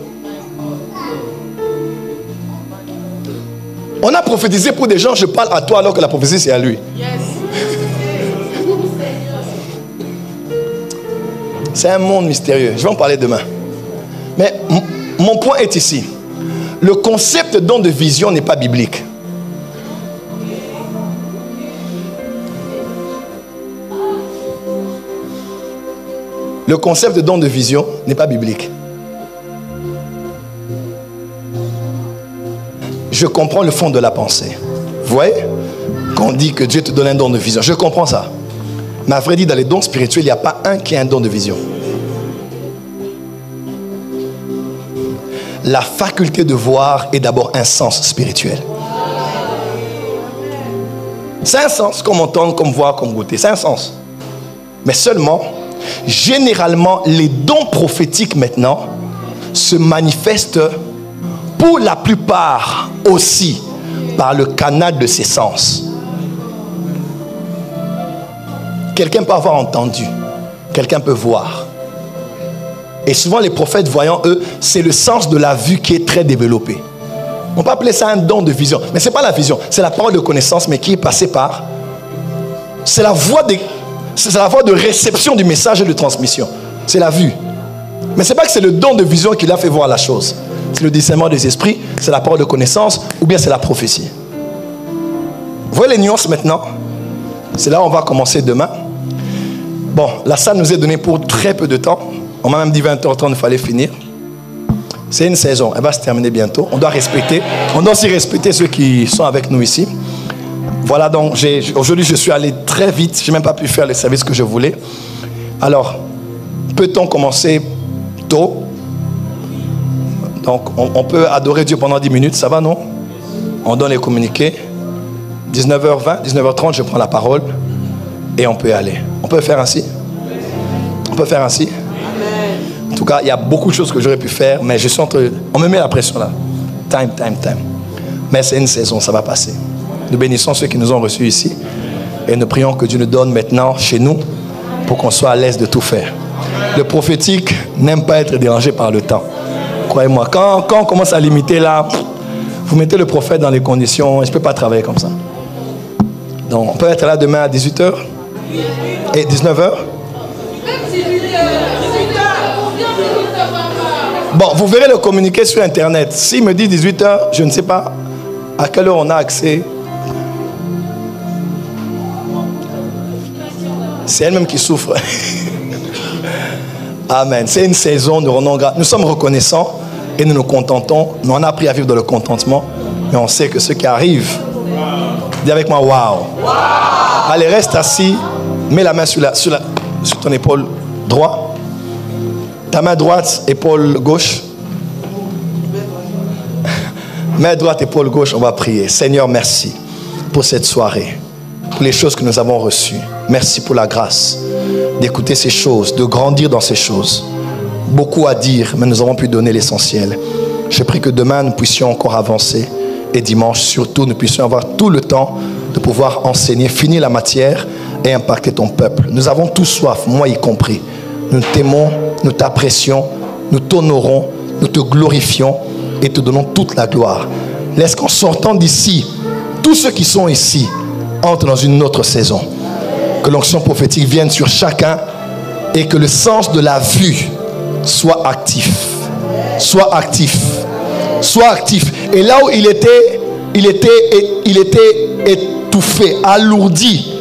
On a prophétisé pour des gens, je parle à toi alors que la prophétie, c'est à lui. C'est un monde mystérieux. Je vais en parler demain. Mais mon point est ici. Le concept de don de vision n'est pas biblique. Le concept de don de vision n'est pas biblique. Je comprends le fond de la pensée. Vous voyez? Quand on dit que Dieu te donne un don de vision, je comprends ça. Mais à vrai dire, dans les dons spirituels, il n'y a pas un qui a un don de vision. La faculté de voir est d'abord un sens spirituel. C'est un sens, comme entendre, comme voir, comme goûter. C'est un sens. Mais seulement, généralement, les dons prophétiques maintenant se manifestent pour la plupart aussi par le canal de ses sens. Quelqu'un peut avoir entendu, quelqu'un peut voir. Et souvent les prophètes voyants, eux, c'est le sens de la vue qui est très développé. On peut appeler ça un don de vision. Mais ce n'est pas la vision, c'est la parole de connaissance, mais qui est passée par... C'est la voie de réception du message et de transmission. C'est la vue. Mais ce n'est pas que c'est le don de vision qui l'a fait voir la chose. C'est le discernement des esprits, c'est la parole de connaissance, ou bien c'est la prophétie. Vous voyez les nuances maintenant? C'est là où on va commencer demain. Bon, la salle nous est donnée pour très peu de temps. On m'a même dit 20h30, il fallait finir. C'est une saison, elle va se terminer bientôt. On doit aussi respecter ceux qui sont avec nous ici. Voilà, donc aujourd'hui je suis allé très vite. Je n'ai même pas pu faire le service que je voulais. Alors, peut-on commencer tôt? Donc, on peut adorer Dieu pendant 10 minutes, ça va, non? On donne les communiqués. 19h20, 19h30, je prends la parole et on peut y aller. On peut faire ainsi? On peut faire ainsi? En tout cas, il y a beaucoup de choses que j'aurais pu faire, mais je suis on me met la pression là. Time. Mais c'est une saison, ça va passer. Nous bénissons ceux qui nous ont reçus ici et nous prions que Dieu nous donne maintenant chez nous pour qu'on soit à l'aise de tout faire. Le prophétique n'aime pas être dérangé par le temps. Croyez-moi, quand on commence à limiter là, vous mettez le prophète dans les conditions, je ne peux pas travailler comme ça. Donc, on peut être là demain à 18h et 19h. Bon, vous verrez le communiqué sur Internet. S'il me dit 18h, je ne sais pas à quelle heure on a accès. C'est elle-même qui souffre. Amen. C'est une saison, nous sommes reconnaissants et nous nous contentons. Nous on a appris à vivre dans le contentement, mais on sait que ce qui arrive, dis avec moi, waouh. Allez, reste assis, mets la main sur ton épaule droite, ta main droite, épaule gauche. Main droite, épaule gauche, on va prier. Seigneur, merci pour cette soirée, pour les choses que nous avons reçues. Merci pour la grâce d'écouter ces choses, de grandir dans ces choses. Beaucoup à dire, mais nous avons pu donner l'essentiel. Je prie que demain, nous puissions encore avancer. Et dimanche, surtout, nous puissions avoir tout le temps de pouvoir enseigner, finir la matière et impacter ton peuple. Nous avons tous soif, moi y compris. Nous t'aimons, nous t'apprécions, nous t'honorons, nous te glorifions et te donnons toute la gloire. Laisse qu'en sortant d'ici, tous ceux qui sont ici entrent dans une autre saison. Que l'onction prophétique vienne sur chacun et que le sens de la vue soit actif. Soit actif. Soit actif. Et là où il était étouffé, alourdi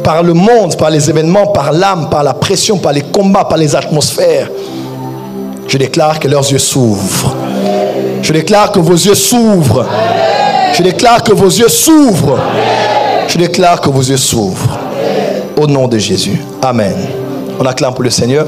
par le monde, par les événements, par l'âme, par la pression, par les combats, par les atmosphères, je déclare que leurs yeux s'ouvrent. Je déclare que vos yeux s'ouvrent. Je déclare que vos yeux s'ouvrent. Je déclare que vos yeux s'ouvrent. Au nom de Jésus. Amen. On acclame pour le Seigneur.